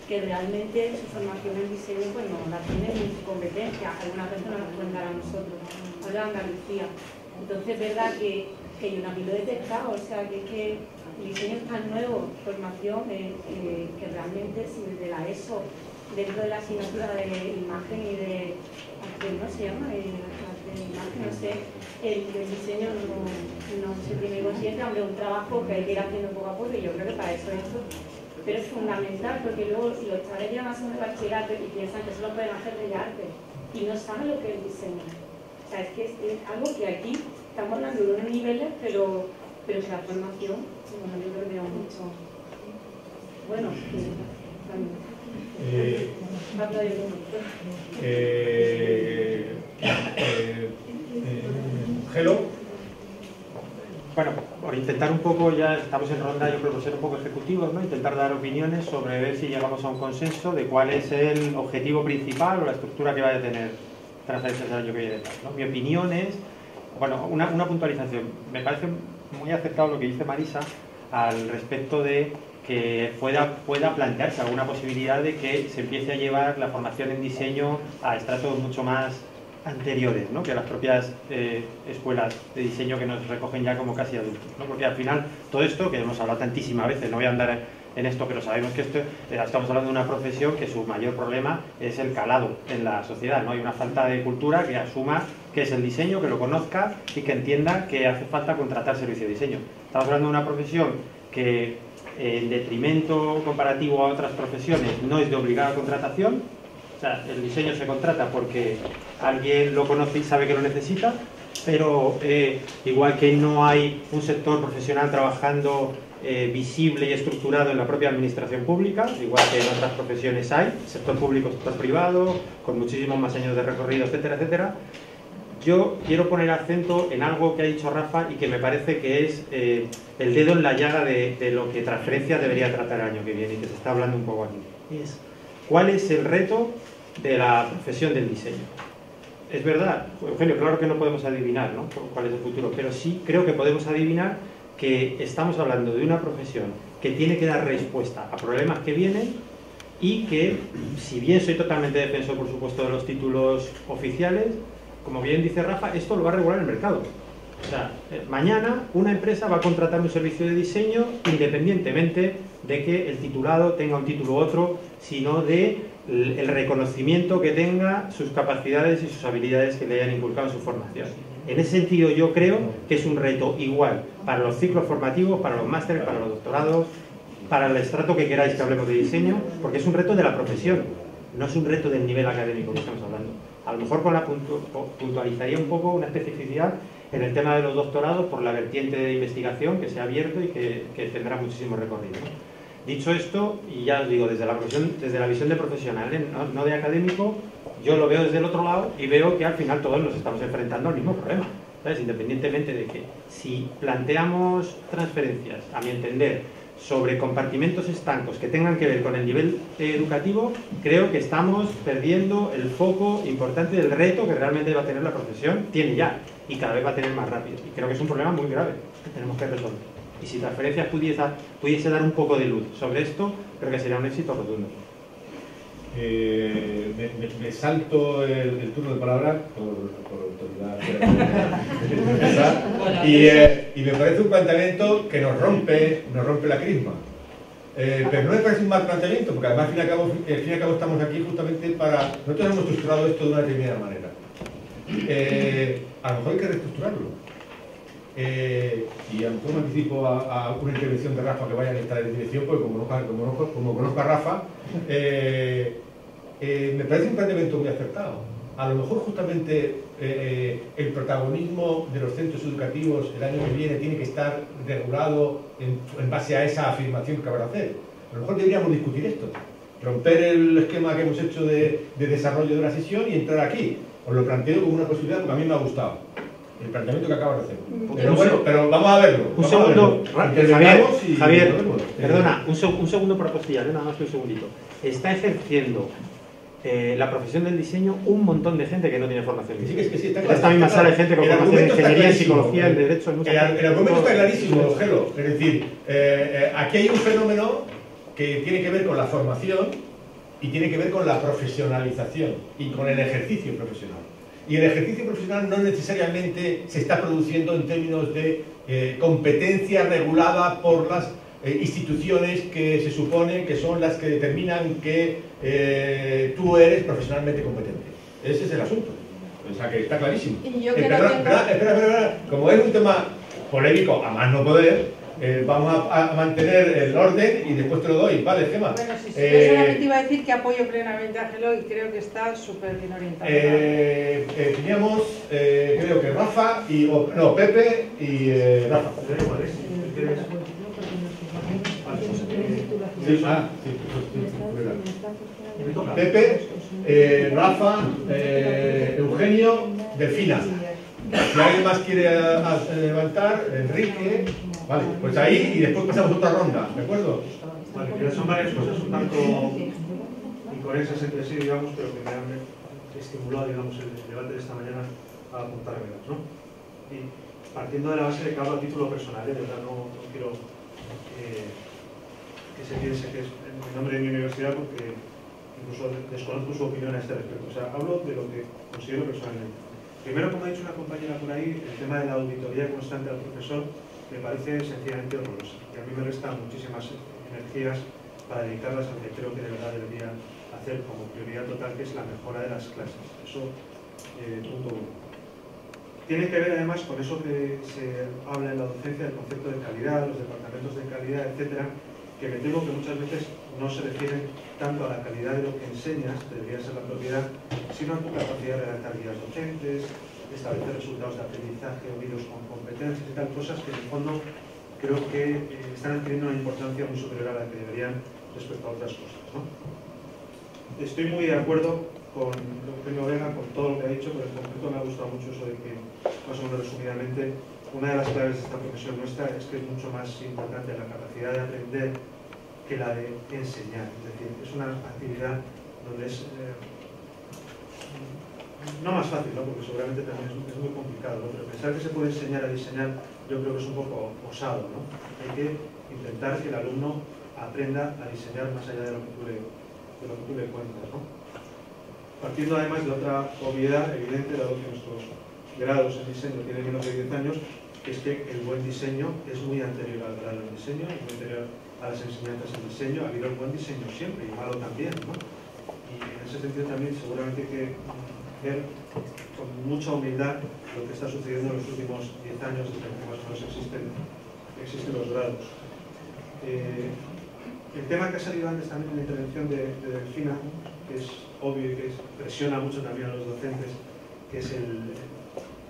que realmente su formación en diseño pues no la tiene ni su competencia, algunas veces nos la pueden dar a nosotros, habla de Andalucía. Entonces es verdad que yo también lo he detectado, o sea que el diseño es tan nuevo, formación, que realmente si desde la ESO, dentro de la asignatura de imagen y de, ¿no se llama? Imagen, no sé, el diseño no se tiene consciente, aunque es un trabajo que hay que ir haciendo poco a poco, y yo creo que para eso esto, pero es fundamental, porque luego si los chavales llegan a segundo bachillerato y piensan que solo pueden hacer bellas artes y no saben lo que es el diseño. O sea, es que es algo que aquí estamos hablando de unos niveles, pero que la formación, bueno, yo creo que veo mucho. Bueno, Gelo. Bueno, por intentar un poco, ya estamos en ronda, yo creo que ser un poco ejecutivos, ¿no? Intentar dar opiniones sobre ver si llegamos a un consenso de cuál es el objetivo principal o la estructura que vaya a tener transferencias del año que viene, ¿no? Mi opinión es, bueno, una puntualización. Me parece muy acertado lo que dice Marisa al respecto de que pueda plantearse alguna posibilidad de que se empiece a llevar la formación en diseño a estratos mucho más anteriores, ¿no? Que las propias escuelas de diseño que nos recogen ya como casi adultos, ¿no? Porque al final todo esto, que hemos hablado tantísimas veces, no voy a andar en esto, pero sabemos que estamos hablando de una profesión que su mayor problema es el calado en la sociedad, ¿no? Hay una falta de cultura que asuma que es el diseño, que lo conozca y que entienda que hace falta contratar servicio de diseño. Estamos hablando de una profesión que, en detrimento comparativo a otras profesiones, no es de obligada contratación. O sea, el diseño se contrata porque alguien lo conoce y sabe que lo necesita, pero igual que no hay un sector profesional trabajando visible y estructurado en la propia administración pública, igual que en otras profesiones hay, sector público, sector privado, con muchísimos más años de recorrido, etcétera, etcétera. yo quiero poner acento en algo que ha dicho Rafa y que me parece que es el dedo en la llaga de lo que Transferencias debería tratar el año que viene y que se está hablando un poco aquí. Es, ¿cuál es el reto de la profesión del diseño? Es verdad, Eugenio, claro que no podemos adivinar, ¿no?, cuál es el futuro, pero sí creo que podemos adivinar que estamos hablando de una profesión que tiene que dar respuesta a problemas que vienen y que, si bien soy totalmente defensor, por supuesto, de los títulos oficiales, como bien dice Rafa, esto lo va a regular el mercado. O sea, mañana una empresa va a contratar un servicio de diseño independientemente de que el titulado tenga un título u otro, sino de el reconocimiento que tenga sus capacidades y sus habilidades que le hayan inculcado en su formación. En ese sentido yo creo que es un reto igual para los ciclos formativos, para los másteres, para los doctorados, para el estrato que queráis que hablemos de diseño, porque es un reto de la profesión, no es un reto del nivel académico que estamos hablando. A lo mejor puntualizaría un poco una especificidad en el tema de los doctorados por la vertiente de investigación que se ha abierto y que tendrá muchísimo recorrido. Dicho esto, y ya os digo, desde la visión de profesional, no de académico, yo lo veo desde el otro lado y veo que al final todos nos estamos enfrentando al mismo problema, ¿sabes? Independientemente de que si planteamos transferencias, a mi entender, sobre compartimentos estancos que tengan que ver con el nivel educativo, creo que estamos perdiendo el foco importante del reto que realmente va a tener la profesión, tiene ya, y cada vez va a tener más rápido. Y creo que es un problema muy grave que tenemos que resolver. Y si Transferencias pudiese dar un poco de luz sobre esto, creo que sería un éxito rotundo. Me salto el turno de palabra por autoridad y me parece un planteamiento que nos rompe la crisma. Pero no me parece un mal planteamiento, porque además al fin y al cabo estamos aquí justamente para... Nosotros hemos estructurado esto de una determinada manera. A lo mejor hay que reestructurarlo. Y a lo mejor me anticipo a una intervención de Rafa que vaya en esta dirección, porque como conozco a Rafa, me parece un planteamiento muy acertado. A lo mejor justamente el protagonismo de los centros educativos el año que viene tiene que estar regulado en base a esa afirmación que acabas de hacer. A lo mejor deberíamos discutir esto, romper el esquema que hemos hecho de desarrollo de una sesión y entrar aquí. Os lo planteo como una posibilidad porque a mí me ha gustado el planteamiento que acabas de hacer. Pero bueno, pero vamos a verlo. Un segundo, Javier, perdona, un segundo por apostillar, nada más que un segundito. Está ejerciendo la profesión del diseño un montón de gente que no tiene formación. Sí, es que sí, está claro. Esta misma sala de gente con formación en ingeniería, en psicología, en derecho, en muchas cosas. El argumento está clarísimo, Gelo. Es decir, aquí hay un fenómeno que tiene que ver con la formación y tiene que ver con la profesionalización y con el ejercicio profesional. Y el ejercicio profesional no necesariamente se está produciendo en términos de competencia regulada por las instituciones que se supone que son las que determinan que tú eres profesionalmente competente. Ese es el asunto. O sea que está clarísimo. Y yo creo espera. Como es un tema polémico, a más no poder, vamos a mantener el orden y después te lo doy. Vale, Gemma. Bueno, sí, yo solamente iba a decir que apoyo plenamente a Gelo y creo que está súper bien orientado. Teníamos, creo que Rafa y... no, Pepe y Rafa. Pepe, Rafa, Eugenio, Delfina. Si alguien más quiere levantar, Enrique, vale, pues ahí y después pasamos a otra ronda, ¿de acuerdo? Vale, pero son varias cosas, un tanto inconexas entre sí, digamos, pero que me han estimulado, digamos, el debate de esta mañana a apuntármelas, ¿no? Y partiendo de la base de que hablo a título personal, de verdad no quiero que se piense que es en nombre de mi universidad, porque incluso desconozco su opinión a este respecto. O sea, hablo de lo que considero personalmente. Primero, como ha dicho una compañera por ahí, el tema de la auditoría constante al profesor me parece sencillamente horroroso. Y a mí me restan muchísimas energías para dedicarlas a lo que creo que de verdad debería hacer como prioridad total, que es la mejora de las clases. Eso, punto uno. Tiene que ver además con eso que se habla en la docencia del concepto de calidad, los departamentos de calidad, etcétera, que me temo que muchas veces no se refieren tanto a la calidad de lo que enseñas, debería ser la propiedad, sino a tu capacidad de redactar guías docentes, establecer resultados de aprendizaje o vídeos con competencias y tal, cosas que en el fondo creo que están adquiriendo una importancia muy superior a la que deberían respecto a otras cosas, ¿no? Estoy muy de acuerdo con Eugenio Vega, con todo lo que ha dicho, pero en concreto me ha gustado mucho eso de que, más o menos resumidamente, una de las claves de esta profesión nuestra es que es mucho más importante la capacidad de aprender que la de enseñar. Es decir, es una actividad donde es no más fácil, ¿no? Porque seguramente también es muy complicado, ¿no? Pero pensar que se puede enseñar a diseñar yo creo que es un poco osado, ¿no? Hay que intentar que el alumno aprenda a diseñar más allá de lo que tú le cuentas, ¿no? Partiendo además de otra obviedad evidente, dado que nuestros grados en diseño tienen menos de 10 años, que es que el buen diseño es muy anterior al grado en diseño, es muy anterior a las enseñanzas en diseño. Ha habido el buen diseño siempre y malo también, ¿no? Y en ese sentido también seguramente hay que ver con mucha humildad lo que está sucediendo en los últimos 10 años desde que más o menos existen los grados. El tema que ha salido antes también en la intervención de Delfina, que es obvio y que presiona mucho también a los docentes, que es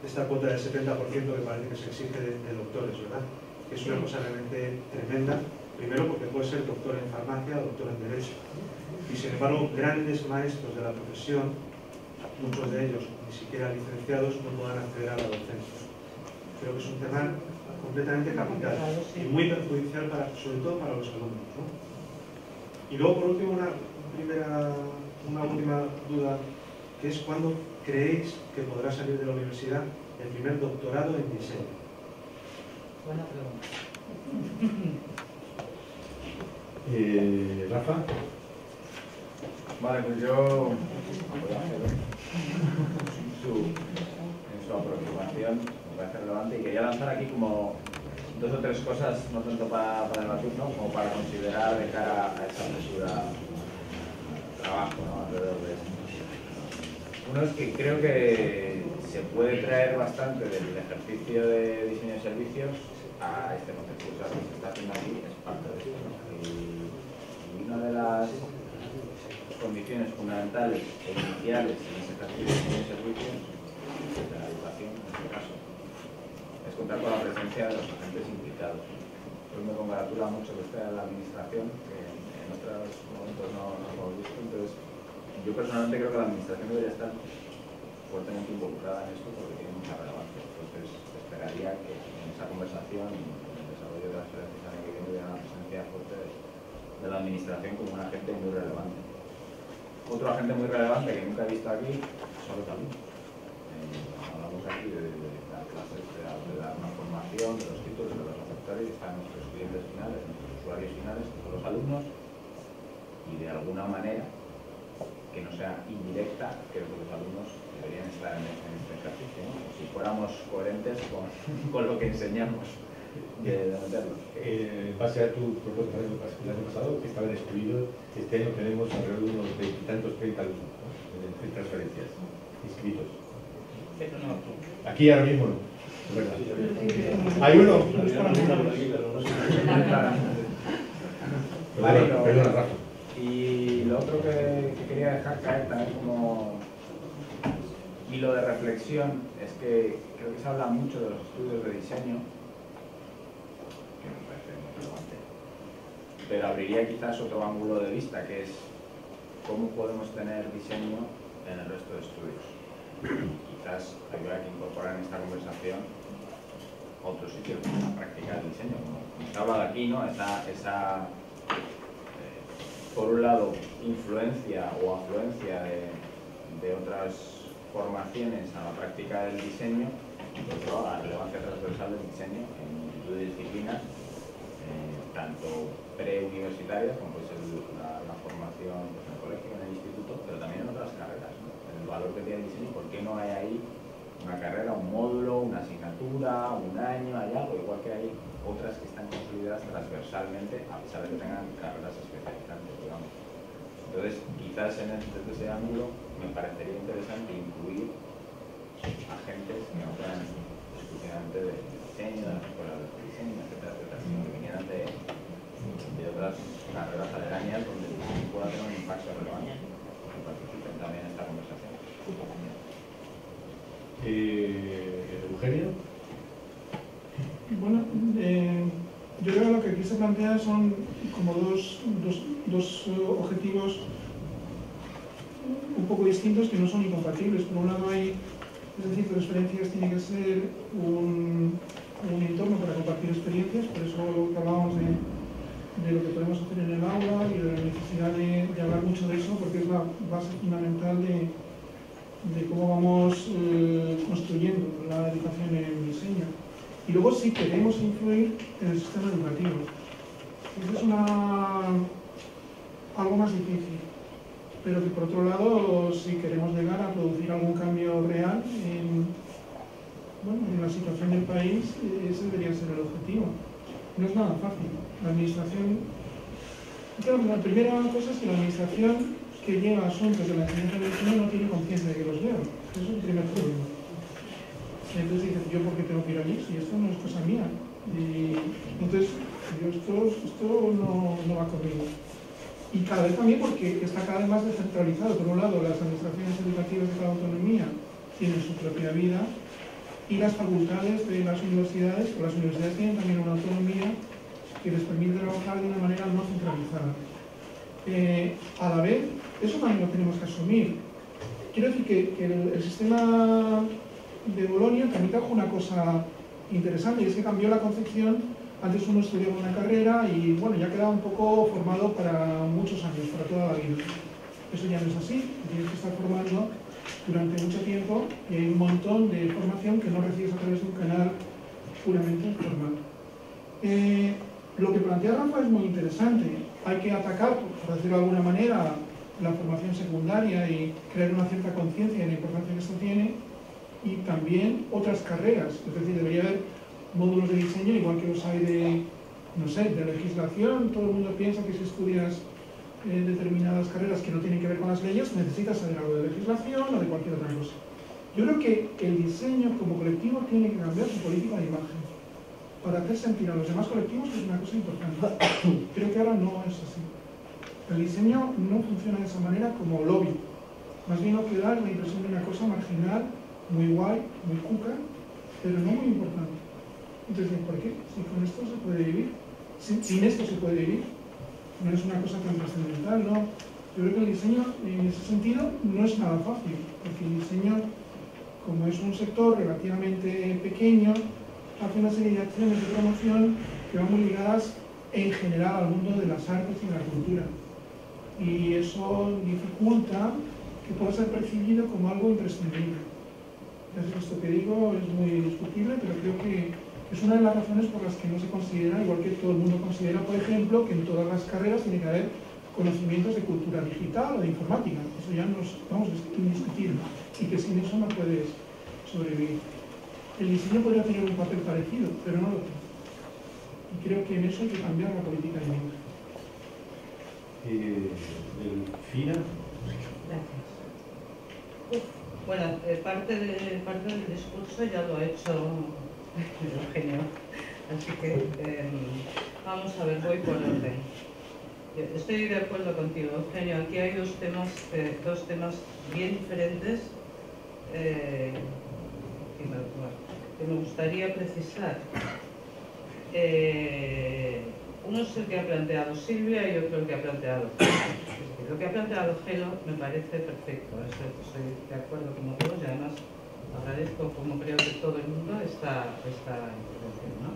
esta cuota del 70% que parece que se exige de doctores, ¿verdad? Que es una cosa realmente tremenda, primero porque puede ser doctor en farmacia o doctor en derecho. Y sin embargo, grandes maestros de la profesión, muchos de ellos ni siquiera licenciados, no puedan acceder a la docencia. Creo que es un tema completamente capital y muy perjudicial, sobre todo para los alumnos, ¿no? Y luego, por último, una última duda, que es ¿cuándo creéis que podrá salir de la universidad el primer doctorado en diseño? Buena pregunta. Rafa. Vale, pues yo voy a hacer en su aproximación, me parece relevante, y quería lanzar aquí como 2 o 3 cosas, no tanto para debatir, ¿no? Como para considerar de cara a esa mesura trabajo, ¿no? Alrededor de esto. Uno es que creo que se puede traer bastante del ejercicio de diseño de servicios a este contexto. O sea, lo que se está haciendo aquí es parte de esto, ¿no? Y una de las condiciones fundamentales e iniciales en ese ejercicio de diseño de servicios, de la educación en este caso, es contar con la presencia de los agentes implicados. Pues me congratula mucho que esté en la administración, que en otros momentos no hemos visto. Entonces, yo personalmente creo que la administración debería estar fuertemente involucrada en esto porque tiene mucha relevancia. Entonces, esperaría que en esa conversación y en el desarrollo de las experiencias año que viene hubiera una presencia fuerte de la administración como un agente muy relevante. Otro agente muy relevante que nunca he visto aquí son los alumnos. Hablamos aquí de las clases, de dar una formación, de los títulos, de los receptores, están nuestros clientes finales, nuestros usuarios finales, que son los alumnos, y de alguna manera, que no sea indirecta, creo que los alumnos deberían estar en este ejercicio, ¿no? Si fuéramos coherentes con lo que enseñamos de meterlos. En base a tu propuesta del año pasado, que estaban excluidos, este año tenemos alrededor de unos 20 y tantos, 30 alumnos, ¿no? En transferencias, inscritos. Pero no. Aquí ahora mismo no. ¿Hay uno? Perdona, Rafa. Y lo otro que quería dejar caer también como hilo de reflexión es que creo que se habla mucho de los estudios de diseño, que me parece muy relevante, pero abriría quizás otro ángulo de vista, que es cómo podemos tener diseño en el resto de estudios. Quizás habría que incorporar en esta conversación otros sitios de la práctica del diseño, como se ha hablado aquí, ¿no? Esa por un lado, influencia o afluencia de otras formaciones a la práctica del diseño, y por otro lado, la relevancia transversal del diseño en multitud de disciplinas, tanto preuniversitarias, como puede ser la formación pues, en el colegio, en el instituto, pero también en otras carreras, ¿no? El valor que tiene el diseño, ¿por qué no hay ahí una carrera, un módulo, una asignatura, un año, hay algo, igual que hay otras que están consolidadas transversalmente, a pesar de que tengan carreras especializantes, digamos. Entonces, quizás desde ese ángulo me parecería interesante incluir agentes que no sean exclusivamente de diseño, de las escuelas de diseño, etcétera, etcétera, sino que vinieran de otras carreras aledañas donde el diseño pueda tener un impacto relevante, que participen también en esta conversación. Eugenio. Bueno, yo creo que lo que aquí se plantea son como dos objetivos un poco distintos que no son incompatibles. Por un lado hay, es decir, que las experiencias tiene que ser un entorno para compartir experiencias, por eso hablábamos de lo que podemos hacer en el aula y de la necesidad de hablar mucho de eso, porque es la base fundamental de cómo vamos construyendo la educación en el diseño. Y luego sí queremos influir en el sistema educativo. Eso es algo más difícil, pero que por otro lado, si queremos llegar a producir algún cambio real en la situación del país, ese debería ser el objetivo. No es nada fácil. La administración, la primera cosa es que la administración que lleva asuntos de la enseñanza del diseño no tiene conciencia de que los vea. Eso es el primer problema. Entonces dices, ¿yo por qué tengo que ir allí? Si esto no es cosa mía. Y entonces, esto no va conmigo. Y cada vez también porque está cada vez más descentralizado. Por un lado, las administraciones educativas de cada autonomía tienen su propia vida y las facultades de las universidades, o las universidades tienen también una autonomía que les permite trabajar de una manera no centralizada. A la vez, eso también lo tenemos que asumir. Quiero decir que el sistema de Bolonia también trajo una cosa interesante, y es que cambió la concepción. Antes uno estudiaba una carrera y bueno, ya quedaba un poco formado para muchos años, para toda la vida. Eso ya no es así, tienes que estar formando durante mucho tiempo y hay un montón de formación que no recibes a través de un canal puramente formal. Lo que plantea Rafa es muy interesante. Hay que atacar, por decirlo de alguna manera, la formación secundaria y crear una cierta conciencia de la importancia que esto tiene, y también otras carreras. Es decir, debería haber módulos de diseño, igual que los hay de legislación. Todo el mundo piensa que si estudias determinadas carreras que no tienen que ver con las leyes, necesitas saber algo de legislación o de cualquier otra cosa. Yo creo que el diseño como colectivo tiene que cambiar su política de imagen para hacer sentir a los demás colectivos que es una cosa importante. Creo que ahora no es así. El diseño no funciona de esa manera como lobby. Más bien lo que da es la impresión de una cosa marginal, muy guay, muy cuca, pero no muy importante. Entonces, ¿por qué? Si con esto se puede vivir, sin esto se puede vivir, no es una cosa tan trascendental, ¿no? Yo creo que el diseño, en ese sentido, no es nada fácil, porque el diseño, como es un sector relativamente pequeño, hace una serie de acciones de promoción que van muy ligadas en general al mundo de las artes y de la cultura. Y eso dificulta que pueda ser percibido como algo imprescindible. Entonces, esto que digo es muy discutible, pero creo que es una de las razones por las que no se considera, igual que todo el mundo considera, por ejemplo, que en todas las carreras tiene que haber conocimientos de cultura digital o de informática. Eso ya vamos indiscutible. Y que sin eso no puedes sobrevivir. El diseño podría tener un papel parecido, pero no lo tiene. Y creo que en eso hay que cambiar la política de imagen. Fina. Gracias. Bueno, parte del discurso ya lo ha hecho Eugenio, así que vamos a ver, voy por orden. Estoy de acuerdo contigo, Eugenio. Aquí hay dos temas bien diferentes que me gustaría precisar. Uno es el que ha planteado Silvia y otro el que ha planteado Gelo. Lo que ha planteado Gelo me parece perfecto, estoy de acuerdo como todos, y además agradezco, como creo que todo el mundo, esta intervención, ¿no?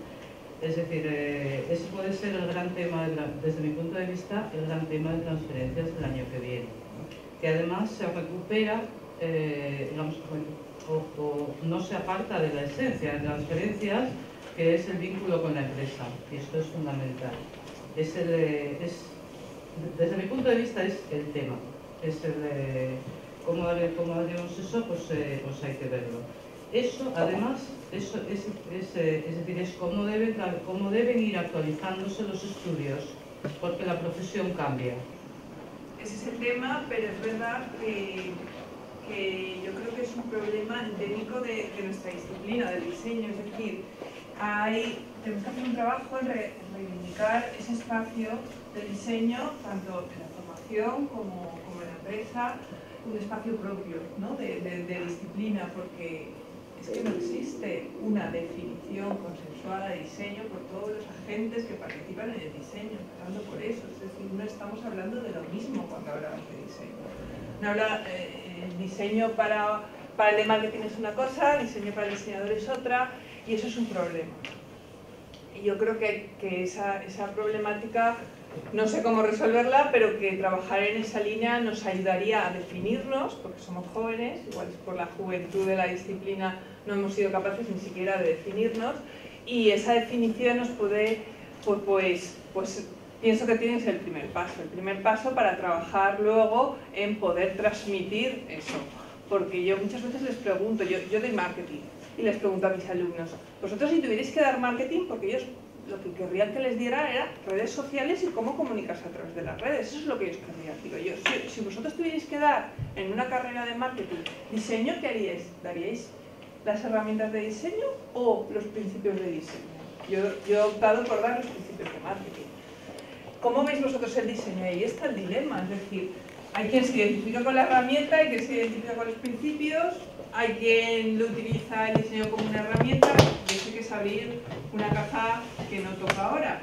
Es decir, ese puede ser el gran tema, desde mi punto de vista, el gran tema de transferencias del año que viene, ¿no? Que además se recupera, digamos, o no se aparta de la esencia de transferencias, que es el vínculo con la empresa, y esto es fundamental. Desde mi punto de vista es el tema, ¿cómo haremos eso? Pues hay que verlo. Eso, además, es decir, es cómo deben ir actualizándose los estudios, porque la profesión cambia. Ese es el tema, pero es verdad que yo creo que es un problema endémico de nuestra disciplina, del diseño, es decir, tenemos que hacer un trabajo en reivindicar ese espacio de diseño, tanto en la formación como en la empresa, un espacio propio, ¿no? de disciplina, porque es que no existe una definición consensuada de diseño por todos los agentes que participan en el diseño, empezando por eso. Es decir, no estamos hablando de lo mismo cuando hablamos de diseño. el diseño para el de marketing es una cosa, el diseño para el diseñador es otra, y eso es un problema. Y yo creo que esa problemática, no sé cómo resolverla, pero que trabajar en esa línea nos ayudaría a definirnos, porque somos jóvenes, igual es por la juventud de la disciplina no hemos sido capaces ni siquiera de definirnos, y esa definición nos puede, pues pienso que tiene que ser el primer paso para trabajar luego en poder transmitir eso. Porque yo muchas veces les pregunto, yo doy marketing, y les pregunto a mis alumnos, vosotros si tuvierais que dar marketing, porque ellos lo que querrían que les diera era redes sociales y cómo comunicarse a través de las redes, eso es lo que ellos querrían. Digo yo, si vosotros tuvierais que dar en una carrera de marketing diseño, ¿qué haríais? ¿Daríais las herramientas de diseño o los principios de diseño? Yo he optado por dar los principios de marketing. ¿Cómo veis vosotros el diseño? Ahí está el dilema, es decir, hay quien se identifica con la herramienta, hay quien se identifica con los principios, hay quien lo utiliza el diseño como una herramienta, y eso que es abrir una caja que no toca ahora.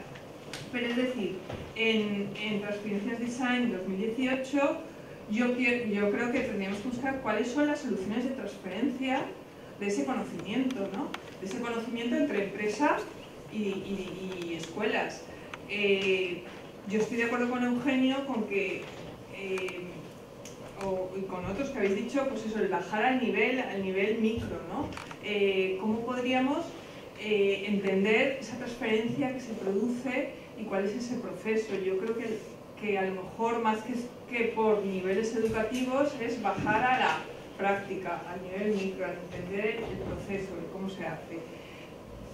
Pero es decir, en Transferencias Design 2018, yo creo que tendríamos que buscar cuáles son las soluciones de transferencia de ese conocimiento, ¿no? De ese conocimiento entre empresas y escuelas. Yo estoy de acuerdo con Eugenio con que y con otros que habéis dicho, pues eso, el bajar al nivel micro, ¿no? ¿Cómo podríamos entender esa transferencia que se produce y cuál es ese proceso? Yo creo que a lo mejor más que por niveles educativos es bajar a la práctica, al nivel micro, al entender el proceso, el cómo se hace.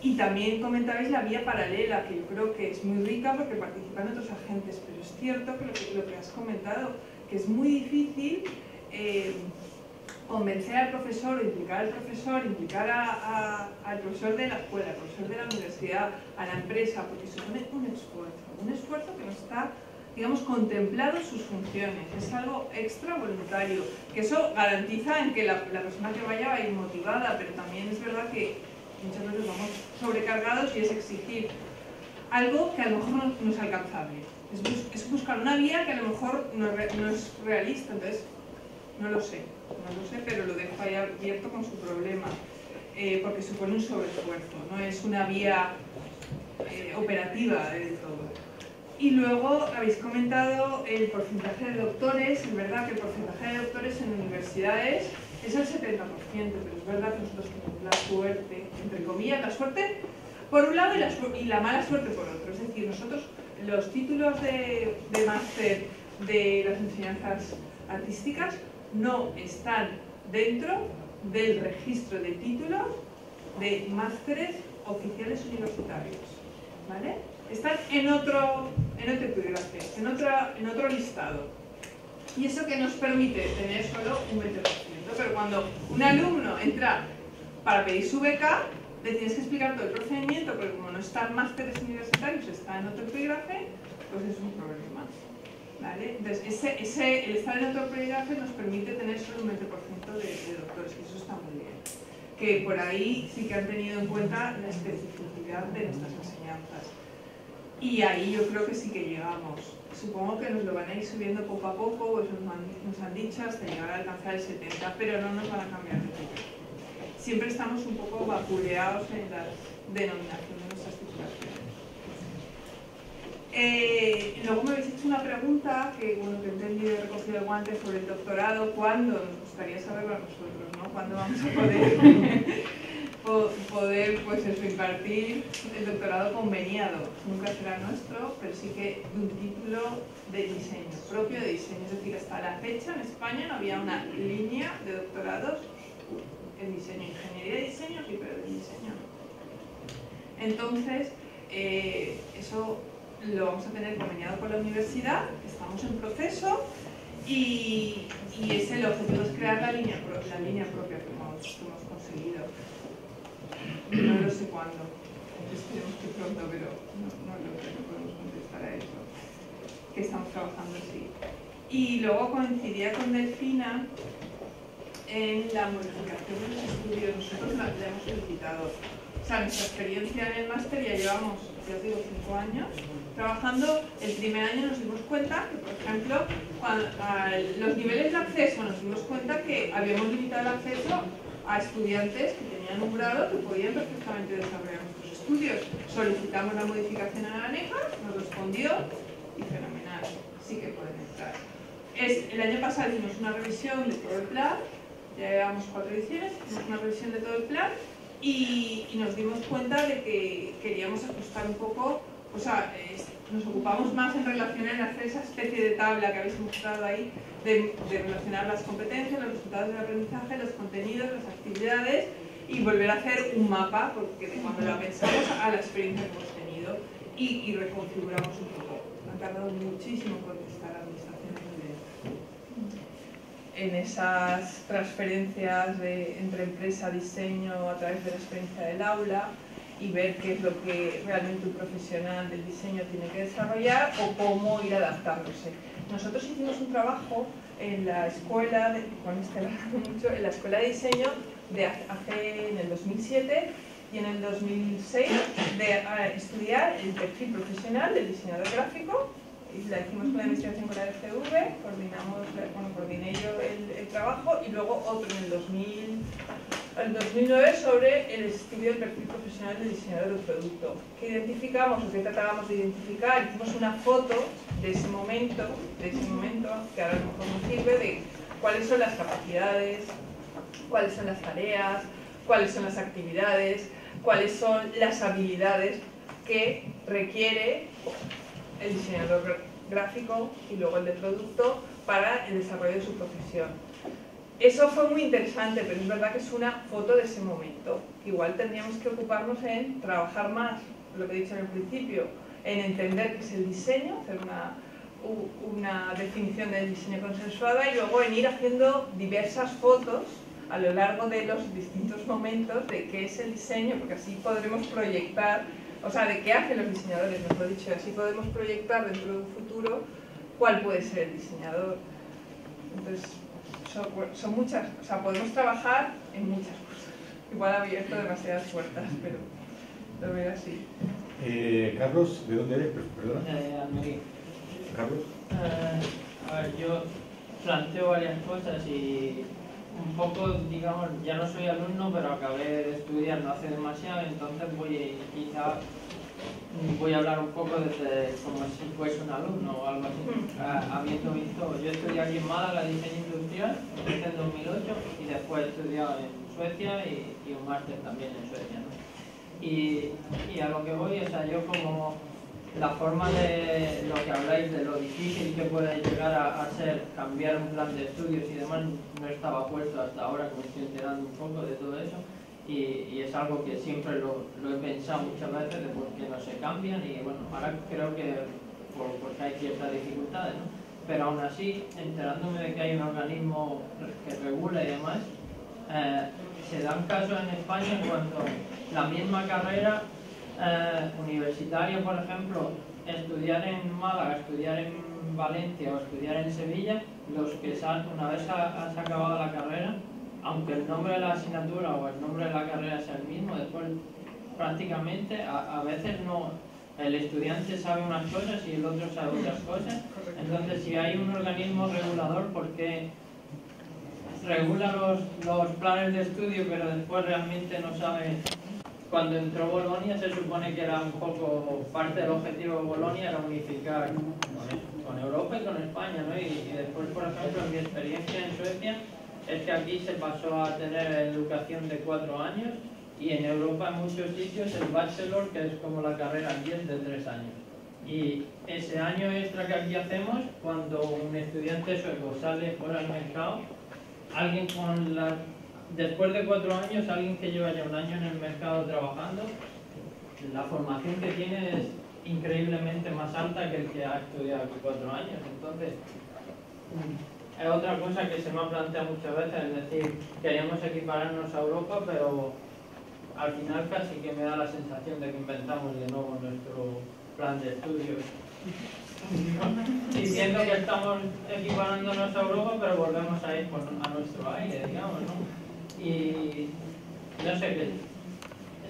Y también comentabais la vía paralela, que yo creo que es muy rica porque participan otros agentes, pero es cierto que lo que has comentado, que es muy difícil convencer al profesor, implicar al profesor, implicar al profesor de la escuela, al profesor de la universidad, a la empresa, porque supone un esfuerzo que no está, digamos, contemplado en sus funciones, es algo extra voluntario, que eso garantiza en que la persona que vaya va a ir motivada, pero también es verdad que muchas veces vamos sobrecargados y es exigir algo que a lo mejor no es alcanzable. Es buscar una vía que a lo mejor no es realista, entonces no lo sé, pero lo dejo ahí abierto con su problema, porque supone un sobreesfuerzo, no es una vía operativa del todo. Y luego habéis comentado el porcentaje de doctores, es verdad que el porcentaje de doctores en universidades es el 70%, pero es verdad que nosotros tenemos la suerte, entre comillas, la suerte por un lado y la mala suerte por otro. Es decir, nosotros los títulos de máster de las enseñanzas artísticas no están dentro del registro de títulos de másteres oficiales universitarios, ¿vale? Están en otro epígrafe, en otro listado. Y eso que nos permite tener solo un 20%. Pero cuando un alumno entra para pedir su beca, le tienes que explicar todo el procedimiento, porque como no están másteres universitarios, está en otro epígrafe, pues es un problema, ¿vale? Entonces, el estar en otro epígrafe nos permite tener solo un 20% de doctores, y eso está muy bien. Que por ahí sí que han tenido en cuenta la especificidad de nuestras enseñanzas. Y ahí yo creo que sí que llegamos. Supongo que nos lo van a ir subiendo poco a poco, pues nos han dicho hasta llegar a alcanzar el 70, pero no nos van a cambiar de tipo. Siempre estamos un poco vapuleados en la denominación de nuestras titulaciones. Luego me habéis hecho una pregunta que, bueno, que he entendido y he recogido el guante sobre el doctorado. ¿Cuándo? Nos gustaría saberlo a nosotros, ¿no? ¿Cuándo vamos a poder pues eso, impartir el doctorado conveniado? Nunca será nuestro, pero sí que de un título de diseño, propio de diseño. Es decir, hasta la fecha en España no había una línea de doctorados en diseño, ingeniería de diseño, sí, pero de diseño no. Entonces, eso lo vamos a tener conveniado con la universidad, estamos en proceso y es el objetivo es crear la línea propia que hemos conseguido. No lo sé cuándo, esperemos que pronto, pero no podemos contestar a eso, que estamos trabajando así. Y luego coincidía con Delfina en la modificación de los estudios. Nosotros la hemos solicitado O sea, nuestra experiencia en el máster ya llevamos, ya os digo, 5 años trabajando. El primer año nos dimos cuenta que, por ejemplo, los niveles de acceso, nos dimos cuenta que habíamos limitado el acceso a estudiantes que tenían un grado que podían perfectamente desarrollar nuestros estudios. Solicitamos la modificación a la ANECA, nos respondió y fenomenal, sí que pueden entrar. El año pasado hicimos una revisión de todo el plan, ya llevamos 4 ediciones, hicimos una revisión de todo el plan y nos dimos cuenta de que queríamos ajustar un poco, o sea, nos ocupamos más en relacionar, en hacer esa especie de tabla que habéis mostrado ahí, de relacionar las competencias, los resultados del aprendizaje, los contenidos, las actividades y volver a hacer un mapa, porque de cuando la pensamos a la experiencia que hemos tenido y reconfiguramos un poco. Ha tardado muchísimo contestar a administraciones en esas transferencias entre empresa, diseño, a través de la experiencia del aula y ver qué es lo que realmente un profesional del diseño tiene que desarrollar o cómo ir adaptándose. Nosotros hicimos un trabajo en la escuela, en la escuela de diseño en el 2007 y en el 2006 de estudiar el perfil profesional del diseñador gráfico. Y la hicimos con la investigación con la DCV, coordiné yo el trabajo y luego otro en el 2009 sobre el estudio del perfil profesional del diseñador del producto. ¿Qué identificamos o qué tratábamos de identificar? Hicimos una foto de ese momento que ahora a lo mejor nos sirve, de cuáles son las capacidades, cuáles son las tareas, cuáles son las actividades, cuáles son las habilidades que requiere el diseñador gráfico y luego el de producto para el desarrollo de su profesión. Eso fue muy interesante, pero es verdad que es una foto de ese momento. Igual tendríamos que ocuparnos en trabajar más, lo que he dicho en el principio, en entender qué es el diseño, hacer una definición del diseño consensuada y luego en ir haciendo diversas fotos a lo largo de los distintos momentos de qué es el diseño, porque así podremos proyectar, o sea, de qué hacen los diseñadores, mejor dicho, y así podemos proyectar dentro de un futuro cuál puede ser el diseñador. Entonces, son muchas, o sea, podemos trabajar en muchas cosas. Igual he abierto demasiadas puertas, pero lo veo así. Carlos, ¿de dónde eres? Perdona. Almería. Carlos. A ver, yo planteo varias cosas y un poco, digamos, ya no soy alumno, pero acabé de estudiar no hace demasiado, entonces quizá voy a hablar un poco desde como si fuese un alumno o algo así. Habiendo visto, yo estudié aquí en Málaga diseño industrial, empecé en 2008 y después he estudiado en Suecia y un máster también en Suecia, ¿no? Y a lo que voy, o sea, yo como la forma de lo que habláis de lo difícil que puede llegar a ser cambiar un plan de estudios y demás, no estaba puesto hasta ahora, que me estoy enterando un poco de todo eso. Y es algo que siempre lo he pensado muchas veces de por qué no se cambian y bueno, ahora creo que porque hay ciertas dificultades, ¿no? Pero aún así, enterándome de que hay un organismo que regula y demás, se dan casos en España en cuanto a la misma carrera universitaria, por ejemplo, estudiar en Málaga, estudiar en Valencia o estudiar en Sevilla, los que una vez has acabado la carrera, aunque el nombre de la asignatura o el nombre de la carrera sea el mismo, después prácticamente a veces no, el estudiante sabe unas cosas y el otro sabe otras cosas. Entonces, si hay un organismo regulador, ¿por qué regula los planes de estudio pero después realmente no sabe? Cuando entró Bolonia se supone que era un poco parte del objetivo de Bolonia, era unificar con Europa y con España, ¿no? Y después, por ejemplo, en mi experiencia en Suecia, es que aquí se pasó a tener educación de 4 años y en Europa en muchos sitios el bachelor, que es como la carrera aquí, es de 3 años. Y ese año extra que aquí hacemos, cuando un estudiante sueco sale fuera al mercado, alguien después de 4 años, alguien que lleva ya un año en el mercado trabajando, la formación que tiene es increíblemente más alta que el que ha estudiado aquí 4 años. Entonces, es otra cosa que se me ha planteado muchas veces, es decir, queríamos equipararnos a Europa, pero al final casi que me da la sensación de que inventamos de nuevo nuestro plan de estudios. Diciendo que estamos equiparándonos a Europa, pero volvemos a ir a nuestro aire, digamos, ¿no? Y no sé,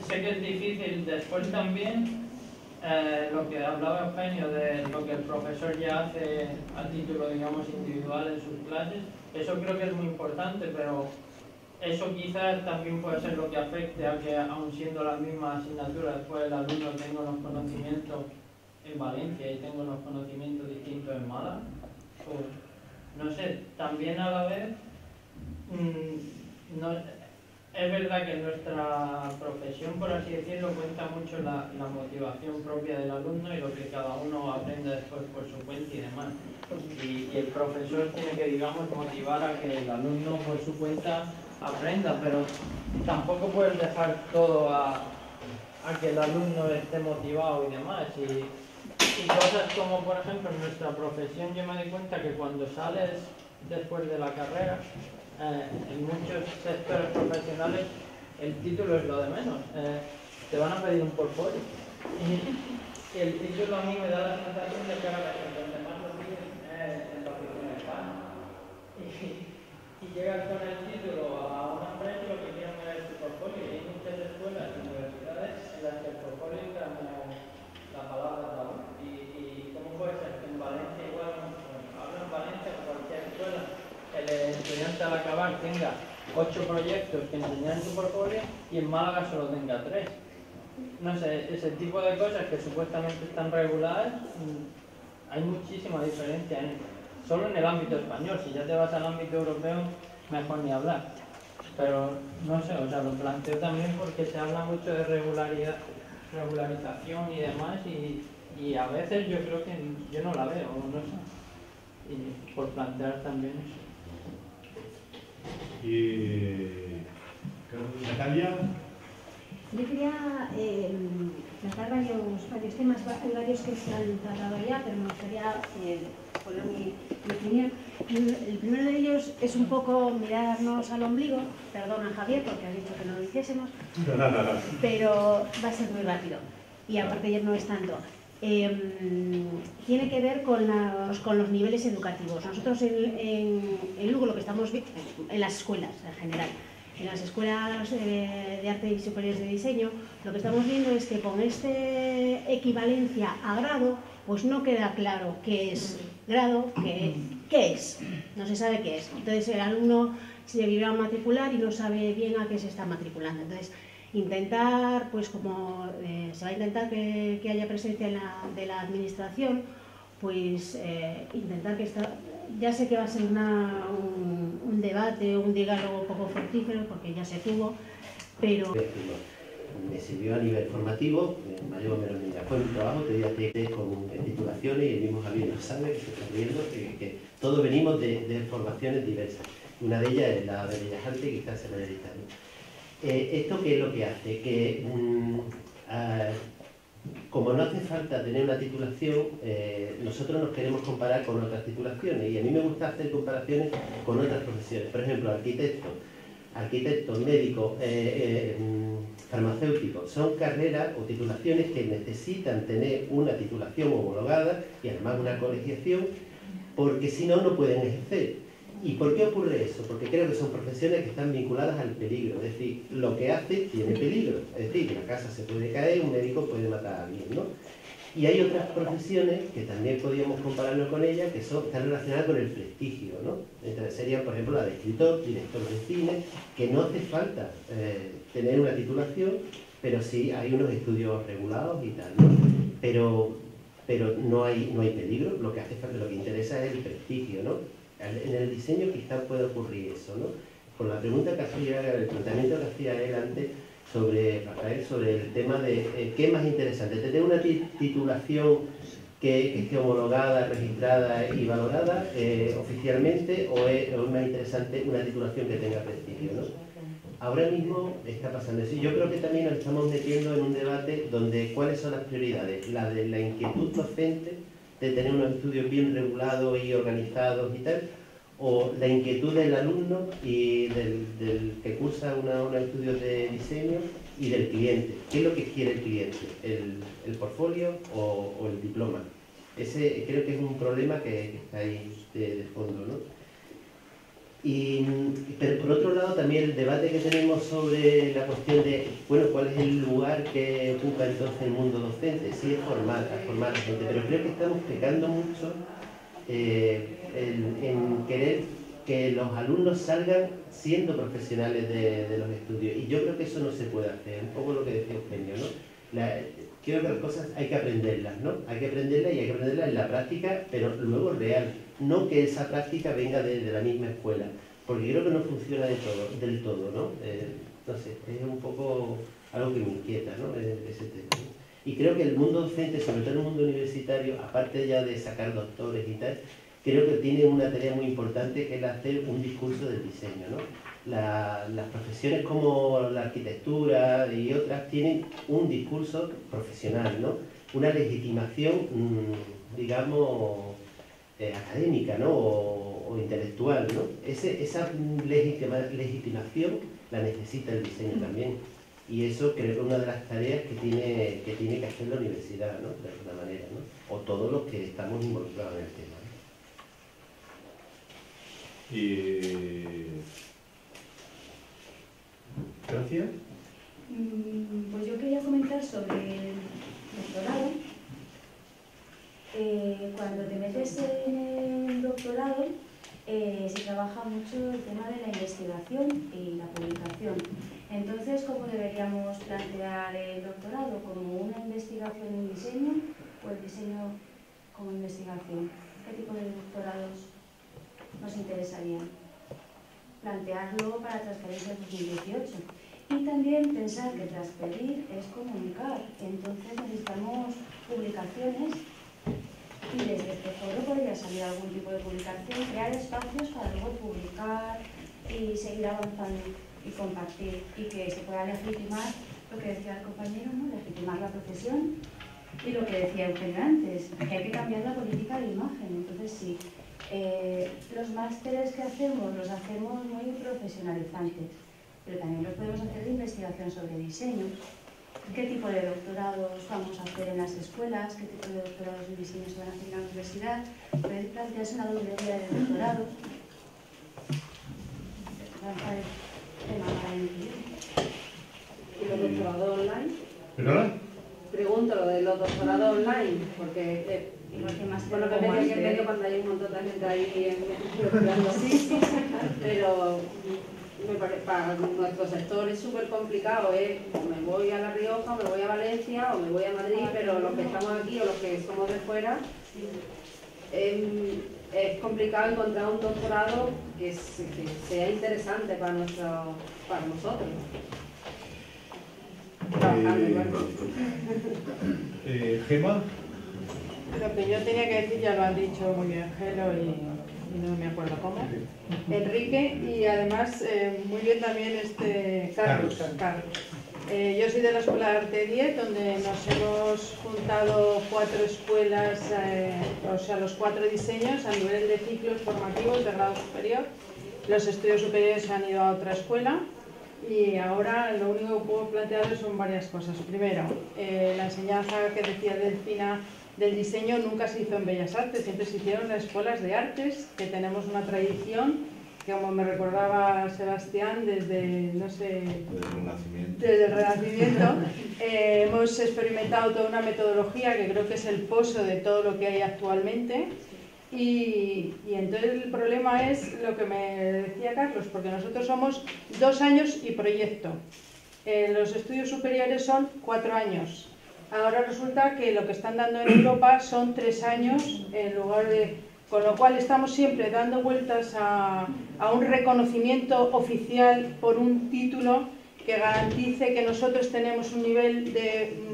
sé que es difícil después también. Lo que hablaba Eugenio de lo que el profesor ya hace a título, digamos, individual en sus clases, eso creo que es muy importante, pero eso quizás también puede ser lo que afecte a que, aun siendo la misma asignatura, después el alumno tenga unos conocimientos en Valencia y tenga unos conocimientos distintos en Málaga. O, no sé, también a la vez, es verdad que nuestra profesión, por así decirlo, cuenta mucho la motivación propia del alumno y lo que cada uno aprende después por su cuenta y demás. Y el profesor tiene que, digamos, motivar a que el alumno por su cuenta aprenda, pero tampoco puedes dejar todo a que el alumno esté motivado y demás. Y cosas como, por ejemplo, en nuestra profesión yo me di cuenta que cuando sales después de la carrera, en muchos sectores profesionales el título es lo de menos. Te van a pedir un portfolio. Y el título a mí me da la sensación de que ahora donde más lo piden es en la oficina de España. Y llegas con el título a una empresa y lo que quieren ver es tu portfolio. Y hay muchas escuelas y universidades en las que el portfolio entra como la palabra clave. Y cómo puede ser que en Valencia igual, hablo en Valencia o cualquier escuela, el estudiante al acabar tenga 8 proyectos que enseñar en su portfolio y en Málaga solo tenga 3. No sé, ese tipo de cosas que supuestamente están reguladas, hay muchísima diferencia solo en el ámbito español. Si ya te vas al ámbito europeo, mejor ni hablar. Pero no sé, o sea, lo planteo también porque se habla mucho de regularización y demás y a veces yo creo que yo no la veo, no sé. Y por plantear también eso. Y Natalia. Yo quería tratar varios temas, hay varios que se han tratado ya, pero me gustaría poner mi opinión. El primero de ellos es un poco mirarnos al ombligo, perdona Javier porque has dicho que no lo hiciésemos, pero va a ser muy rápido y aparte ya no es tanto. Tiene que ver con los niveles educativos. Nosotros en Lugo lo que estamos viendo, en las escuelas en general, en las escuelas de arte y superiores de diseño, lo que estamos viendo es que con esta equivalencia a grado, pues no queda claro qué es grado, qué es, no se sabe qué es. Entonces el alumno se viene a matricular y no sabe bien a qué se está matriculando. Entonces, intentar, pues como se va a intentar que haya presencia de la administración, pues intentar que ya sé que va a ser un debate, un diálogo poco fructífero, porque ya se tuvo, pero... Me sirvió a nivel formativo, mayor o menor medida. Fue un trabajo que con titulaciones, y el mismo Javier lo sabe, que se está riendo, que todos venimos de formaciones diversas. Una de ellas es la de Bellas Artes, que quizás se me edita, ¿no? ¿Esto qué es lo que hace? Que como no hace falta tener una titulación, nosotros nos queremos comparar con otras titulaciones y a mí me gusta hacer comparaciones con otras profesiones. Por ejemplo, arquitecto, médico, farmacéutico, son carreras o titulaciones que necesitan tener una titulación homologada y además una colegiación, porque si no, no pueden ejercer. ¿Y por qué ocurre eso? Porque creo que son profesiones que están vinculadas al peligro, es decir, lo que hace tiene peligro, es decir, la casa se puede caer, un médico puede matar a alguien, ¿no? Y hay otras profesiones que también podríamos compararnos con ellas, que están relacionadas con el prestigio, ¿no? Entonces sería, por ejemplo, la de escritor, director de cine, que no hace falta tener una titulación, pero sí hay unos estudios regulados y tal, ¿no? Pero no hay peligro, lo que hace falta, lo que interesa es el prestigio, ¿no? En el diseño quizás puede ocurrir eso, ¿no? Con la pregunta que hacía, el planteamiento que hacía él antes sobre Rafael, sobre el tema de qué es más interesante, tener una titulación que esté homologada, registrada y valorada oficialmente, o es más interesante una titulación que tenga prestigio, ¿no? Ahora mismo está pasando eso. Yo creo que también nos estamos metiendo en un debate donde cuáles son las prioridades, la de la inquietud docente, de tener unos estudios bien regulados y organizados y tal, o la inquietud del alumno y del que cursa unos estudios de diseño y del cliente. ¿Qué es lo que quiere el cliente? ¿El portfolio o el diploma? Ese creo que es un problema que está ahí de fondo, ¿no? Pero por otro lado también el debate que tenemos sobre la cuestión de, bueno, cuál es el lugar que ocupa entonces el mundo docente. Sí, es formar a la gente, pero creo que estamos pecando mucho en querer que los alumnos salgan siendo profesionales de los estudios. Y yo creo que eso no se puede hacer, un poco lo que decía Eugenio, ¿no? Creo que las cosas hay que aprenderlas, ¿no? Hay que aprenderlas y hay que aprenderlas en la práctica, pero luego real. No que esa práctica venga de la misma escuela, porque creo que no funciona del todo, ¿no? No sé, es un poco algo que me inquieta, ¿no? Ese tema, ¿no? Y creo que el mundo docente, sobre todo el mundo universitario, aparte ya de sacar doctores y tal, creo que tiene una tarea muy importante, que es hacer un discurso del diseño, ¿no? Las profesiones como la arquitectura y otras tienen un discurso profesional, ¿no? Una legitimación, digamos, académica, ¿no? O intelectual, ¿no? Esa legitimación la necesita el diseño también. Y eso creo que es una de las tareas que tiene que hacer la universidad, ¿no? De alguna manera, ¿no? O todos los que estamos involucrados en el tema, ¿no? Y... Gracias. Pues yo quería comentar sobre el doctorado. Cuando te metes en el doctorado, se trabaja mucho el tema de la investigación y la publicación. Entonces, ¿cómo deberíamos plantear el doctorado? ¿Como una investigación en diseño o el diseño como investigación? ¿Qué tipo de doctorados nos interesarían? Plantearlo para Transferencias 2018. Y también pensar que transferir es comunicar. Entonces necesitamos publicaciones y desde este foro podría salir algún tipo de publicación, crear espacios para luego publicar y seguir avanzando y compartir y que se pueda legitimar lo que decía el compañero, ¿no? Legitimar la profesión y lo que decía Eugenio antes, que hay que cambiar la política de imagen. Entonces sí, los másteres que hacemos los hacemos muy profesionalizantes, pero también los podemos hacer de investigación sobre diseño. ¿Qué tipo de doctorados vamos a hacer en las escuelas? ¿Qué tipo de doctorados en diseño se van a hacer en la universidad? Puede plantearse una doble vía de doctorado. ¿Y los doctorados online? ¿Perdona? Pregunto lo de los doctorados online, porque por lo que me dice que en medio cuando hay un montón de gente ahí doctorando. Sí. Pero me parece, para nuestro sector es súper complicado, o me voy a La Rioja, o me voy a Valencia, o me voy a Madrid, pero los que estamos aquí o los que somos de fuera, es complicado encontrar un doctorado que sea interesante para nosotros. Gemma. Lo que yo tenía que decir ya lo han dicho muy bien Gelo y no me acuerdo cómo, Enrique, y además muy bien también Carlos. Yo soy de la Escuela de Arte 10, donde nos hemos juntado 4 escuelas, o sea, los 4 diseños a nivel de ciclos formativos de grado superior. Los estudios superiores han ido a otra escuela y ahora lo único que puedo plantear son varias cosas. Primero, la enseñanza que decía Delfina del diseño nunca se hizo en Bellas Artes, siempre se hicieron en escuelas de artes, que tenemos una tradición, que como me recordaba Sebastián, desde, no sé, desde el Renacimiento, hemos experimentado toda una metodología que creo que es el pozo de todo lo que hay actualmente. Y entonces el problema es lo que me decía Carlos, porque nosotros somos 2 años y proyecto. Los estudios superiores son 4 años. Ahora resulta que lo que están dando en Europa son 3 años en lugar de... Con lo cual estamos siempre dando vueltas a un reconocimiento oficial por un título que garantice que nosotros tenemos un nivel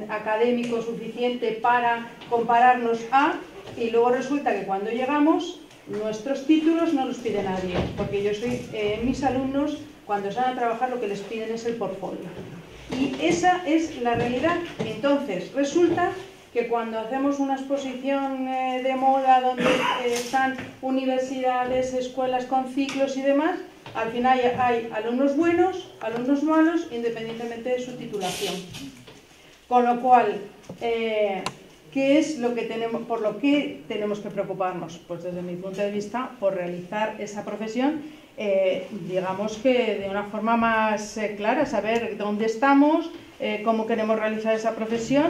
académico suficiente para compararnos a... Y luego resulta que cuando llegamos, nuestros títulos no los pide nadie, porque yo soy, mis alumnos, cuando salen a trabajar, lo que les piden es el portfolio. Y esa es la realidad. Entonces, resulta que cuando hacemos una exposición de moda donde están universidades, escuelas con ciclos y demás, al final hay alumnos buenos, alumnos malos, independientemente de su titulación. Con lo cual, ¿qué es lo que por lo que tenemos que preocuparnos? Pues desde mi punto de vista, por realizar esa profesión digamos que de una forma más clara, saber dónde estamos, cómo queremos realizar esa profesión,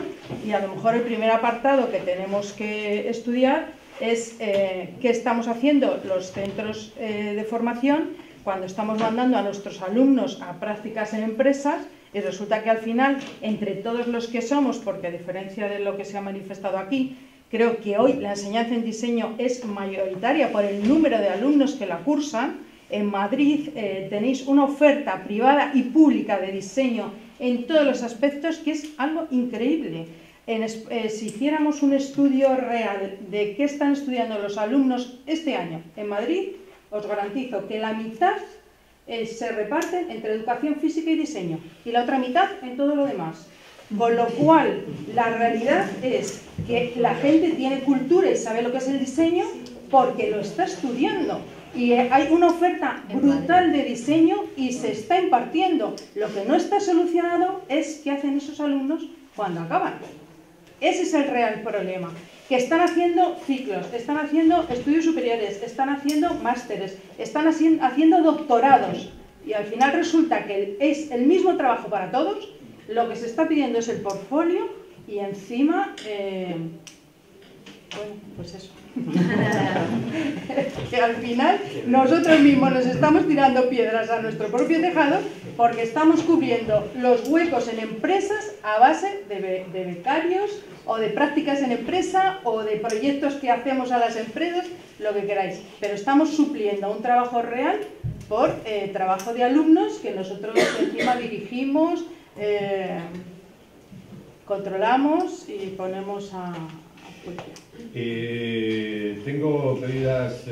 y a lo mejor el primer apartado que tenemos que estudiar es qué estamos haciendo los centros de formación cuando estamos mandando a nuestros alumnos a prácticas en empresas, y resulta que al final, entre todos los que somos, porque a diferencia de lo que se ha manifestado aquí, creo que hoy la enseñanza en diseño es mayoritaria por el número de alumnos que la cursan. En Madrid tenéis una oferta privada y pública de diseño en todos los aspectos que es algo increíble. Si hiciéramos un estudio real de qué están estudiando los alumnos este año en Madrid, os garantizo que la mitad se reparten entre educación física y diseño, y la otra mitad en todo lo demás. Con lo cual, la realidad es que la gente tiene cultura y sabe lo que es el diseño porque lo está estudiando. Y hay una oferta brutal de diseño y se está impartiendo. Lo que no está solucionado es qué hacen esos alumnos cuando acaban. Ese es el real problema. Que están haciendo ciclos, están haciendo estudios superiores, están haciendo másteres, están haciendo doctorados. Y al final resulta que es el mismo trabajo para todos. Lo que se está pidiendo es el portfolio y encima, bueno, pues eso. Que al final nosotros mismos nos estamos tirando piedras a nuestro propio tejado porque estamos cubriendo los huecos en empresas a base de becarios o de prácticas en empresa o de proyectos que hacemos a las empresas, lo que queráis, pero estamos supliendo un trabajo real por trabajo de alumnos que nosotros encima dirigimos, controlamos y ponemos a tengo pedidas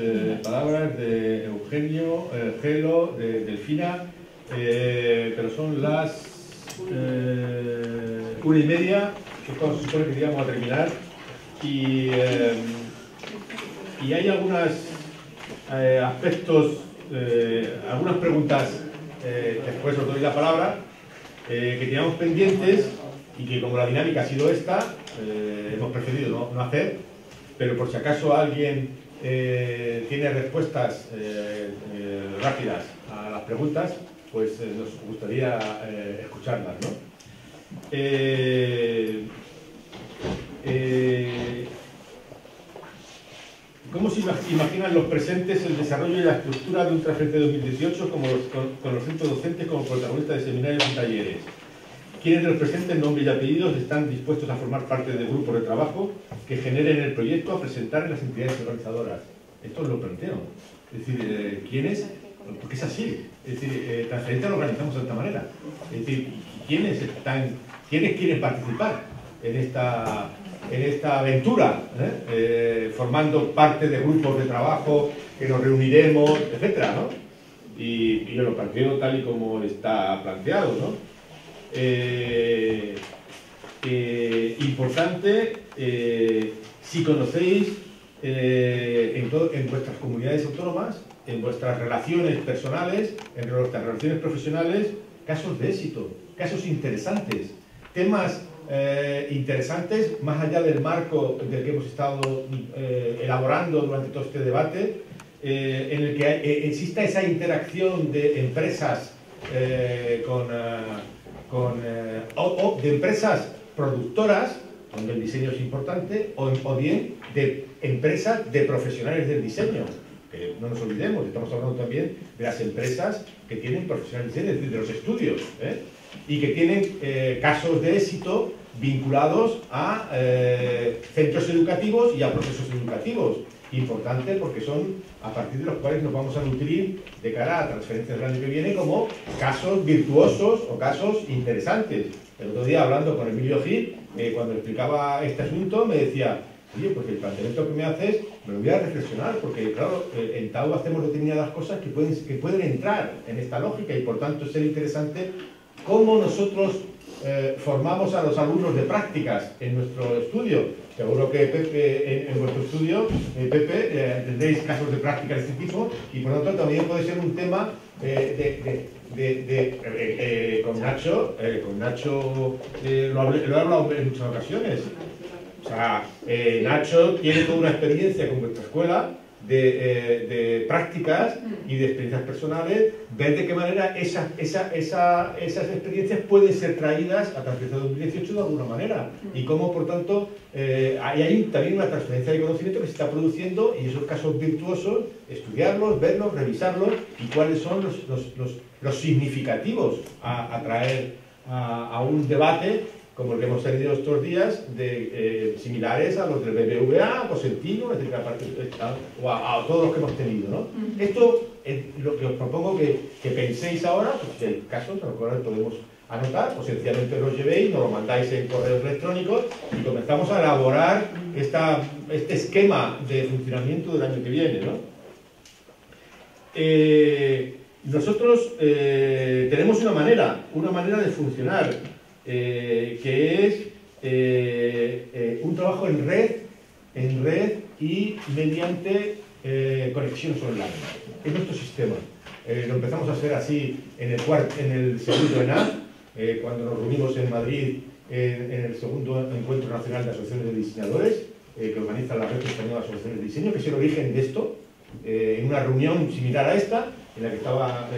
palabras de Eugenio, Gelo, de Delfina, pero son las 1:30, que se supone que íbamos a terminar, y hay algunos aspectos, algunas preguntas, después os doy la palabra, que teníamos pendientes y que como la dinámica ha sido esta, hemos preferido no hacer, pero por si acaso alguien tiene respuestas rápidas a las preguntas, pues nos gustaría escucharlas, ¿no? ¿Cómo se imaginan los presentes el desarrollo y la estructura de un Transferencia 2018 con los centros docentes como protagonistas de seminarios y talleres? ¿Quiénes de los presentes, nombres y apellidos, están dispuestos a formar parte del grupo de trabajo que generen el proyecto a presentar en las entidades organizadoras? Esto lo planteo. Es decir, ¿quiénes? Porque es así. Es decir, Transferencia lo organizamos de esta manera. Es decir, ¿quiénes quieren participar en esta aventura? Formando parte de grupos de trabajo que nos reuniremos, etcétera, ¿no? Y yo lo planteo tal y como está planteado, ¿no? Importante, si conocéis en vuestras comunidades autónomas, en vuestras relaciones personales, en vuestras relaciones profesionales, casos de éxito, casos interesantes, temas interesantes más allá del marco del que hemos estado elaborando durante todo este debate, en el que exista esa interacción de empresas o de empresas productoras, donde el diseño es importante, o bien de empresas de profesionales del diseño, que no nos olvidemos, estamos hablando también de las empresas que tienen profesionales del diseño, es decir, de los estudios, y que tienen casos de éxito vinculados a centros educativos y a procesos educativos. Importante porque son a partir de los cuales nos vamos a nutrir de cara a transferencias del año que viene como casos virtuosos o casos interesantes. El otro día hablando con Emilio Gil, cuando explicaba este asunto me decía, oye, pues el planteamiento que me haces me lo voy a reflexionar porque claro, en TAU hacemos determinadas cosas que pueden entrar en esta lógica y por tanto ser interesante cómo nosotros formamos a los alumnos de prácticas en nuestro estudio. Seguro que Pepe, en vuestro estudio, Pepe, tendréis casos de práctica de este tipo y por lo tanto también puede ser un tema con Nacho, lo he hablado en muchas ocasiones. O sea, Nacho tiene toda una experiencia con vuestra escuela de prácticas y de experiencias personales, ver de qué manera esas experiencias pueden ser traídas a Transferencia 2018 de alguna manera, y cómo, por tanto, hay también una transferencia de conocimiento que se está produciendo, y esos casos virtuosos, estudiarlos, verlos, revisarlos, y cuáles son los significativos a traer a un debate como el que hemos tenido estos días, similares a los del BBVA, Cosentino, etcétera, o a todos los que hemos tenido, ¿no? Esto es lo que os propongo que penséis ahora, pues si hay casos a los cuales podemos anotar, pues sencillamente los llevéis, nos lo mandáis en correos electrónicos y comenzamos a elaborar este esquema de funcionamiento del año que viene, ¿no? Nosotros tenemos una manera de funcionar, que es un trabajo en red y mediante conexiones online. Es nuestro sistema. Lo empezamos a hacer así en el segundo ENAD, cuando nos reunimos en Madrid en el segundo Encuentro Nacional de Asociaciones de Diseñadores, que organiza la Red Española de Asociaciones de Diseño, que es el origen de esto, en una reunión similar a esta, en la que estaba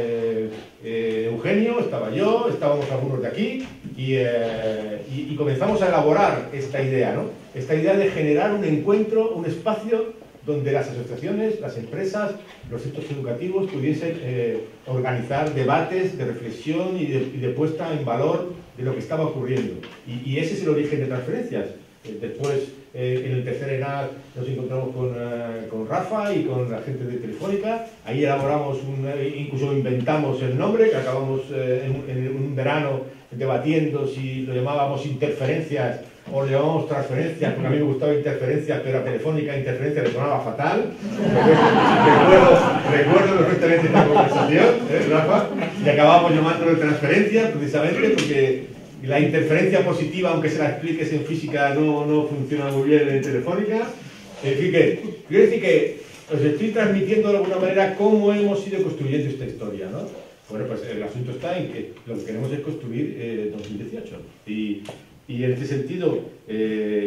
Eugenio, estaba yo, estábamos algunos de aquí, y comenzamos a elaborar esta idea, ¿no? Esta idea de generar un encuentro, un espacio donde las asociaciones, las empresas, los centros educativos pudiesen organizar debates de reflexión y de puesta en valor de lo que estaba ocurriendo. Y ese es el origen de Transferencias. Después, en el tercer ENAD nos encontramos con Rafa y con la gente de Telefónica. Ahí elaboramos, incluso inventamos el nombre, que acabamos en un verano debatiendo si lo llamábamos interferencias o lo llamábamos transferencias, porque a mí me gustaba interferencias, pero a Telefónica interferencia le sonaba fatal. Recuerdo perfectamente esta conversación, Rafa, y acabamos llamándolo transferencias precisamente porque la interferencia positiva, aunque se la expliques en física, no funciona muy bien en Telefónica. En fin, quiero decir que os estoy transmitiendo de alguna manera cómo hemos ido construyendo esta historia, ¿no? Bueno, pues el asunto está en que lo que queremos es construir 2018. Y en este sentido,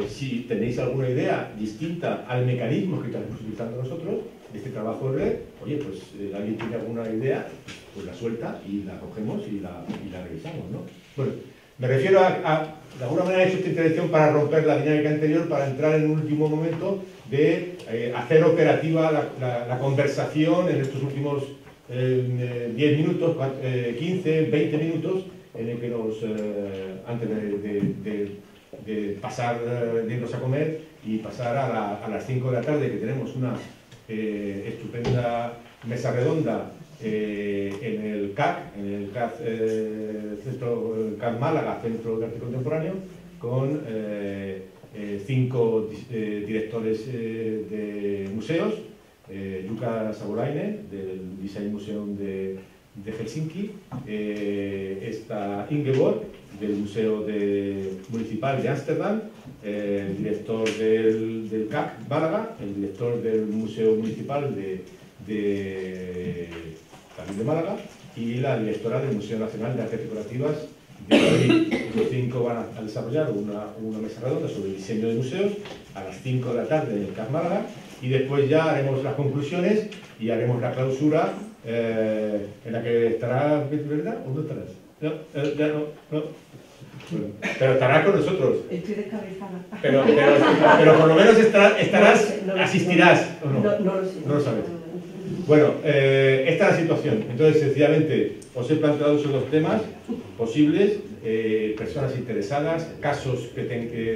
si tenéis alguna idea distinta al mecanismo que estamos utilizando nosotros, de este trabajo de red, oye, pues alguien tiene alguna idea, pues la suelta y la cogemos y la revisamos, ¿no? Bueno, me refiero de alguna manera he hecho esta intervención para romper la dinámica anterior, para entrar en un último momento de hacer operativa la conversación en estos últimos 10 minutos, 15, 20 minutos, en el que antes de pasar, de irnos a comer y pasar a las 5 de la tarde, que tenemos una estupenda mesa redonda en el CAC, CAC Málaga, Centro de Arte Contemporáneo, con 5 directores de museos, Jukka Savolainen, del Design Museum de Helsinki, está Ingeborg, del Museo Municipal de Ámsterdam, el director del CAC Málaga, el director del Museo Municipal también de Málaga, y la directora del Museo Nacional de Artes Decorativas de Madrid. Los 5 van a desarrollar una mesa redonda sobre el diseño de museos a las 5 de la tarde en el CAC Málaga, y después ya haremos las conclusiones y haremos la clausura en la que estará, ¿verdad? ¿O no estarás? No, ya no. Bueno, pero estarás con nosotros. Estoy descabezada. Pero por lo menos estarás, asistirás, ¿o no? No lo sé. No lo sabes. Bueno, esta es la situación. Entonces, sencillamente, os he planteado esos 2 temas posibles, personas interesadas, casos,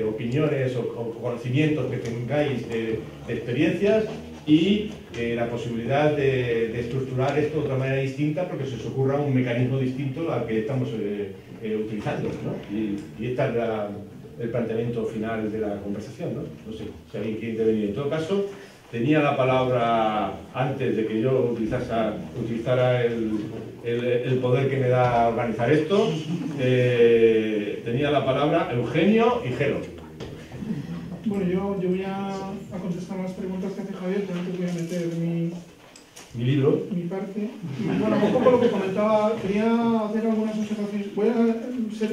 opiniones o conocimientos que tengáis de experiencias, y la posibilidad de estructurar esto de otra manera distinta, porque se os ocurra un mecanismo distinto al que estamos utilizando, ¿no? Y este es el planteamiento final de la conversación, ¿no? No sé si alguien quiere intervenir. En todo caso, tenía la palabra, antes de que yo utilizara el poder que me da organizar esto, tenía la palabra Eugenio y Gelo. Bueno, yo voy a contestar las preguntas que hace Javier, pero antes voy a meter mi libro, mi parte. Y bueno, un poco lo que comentaba, quería hacer algunas observaciones. Voy a ser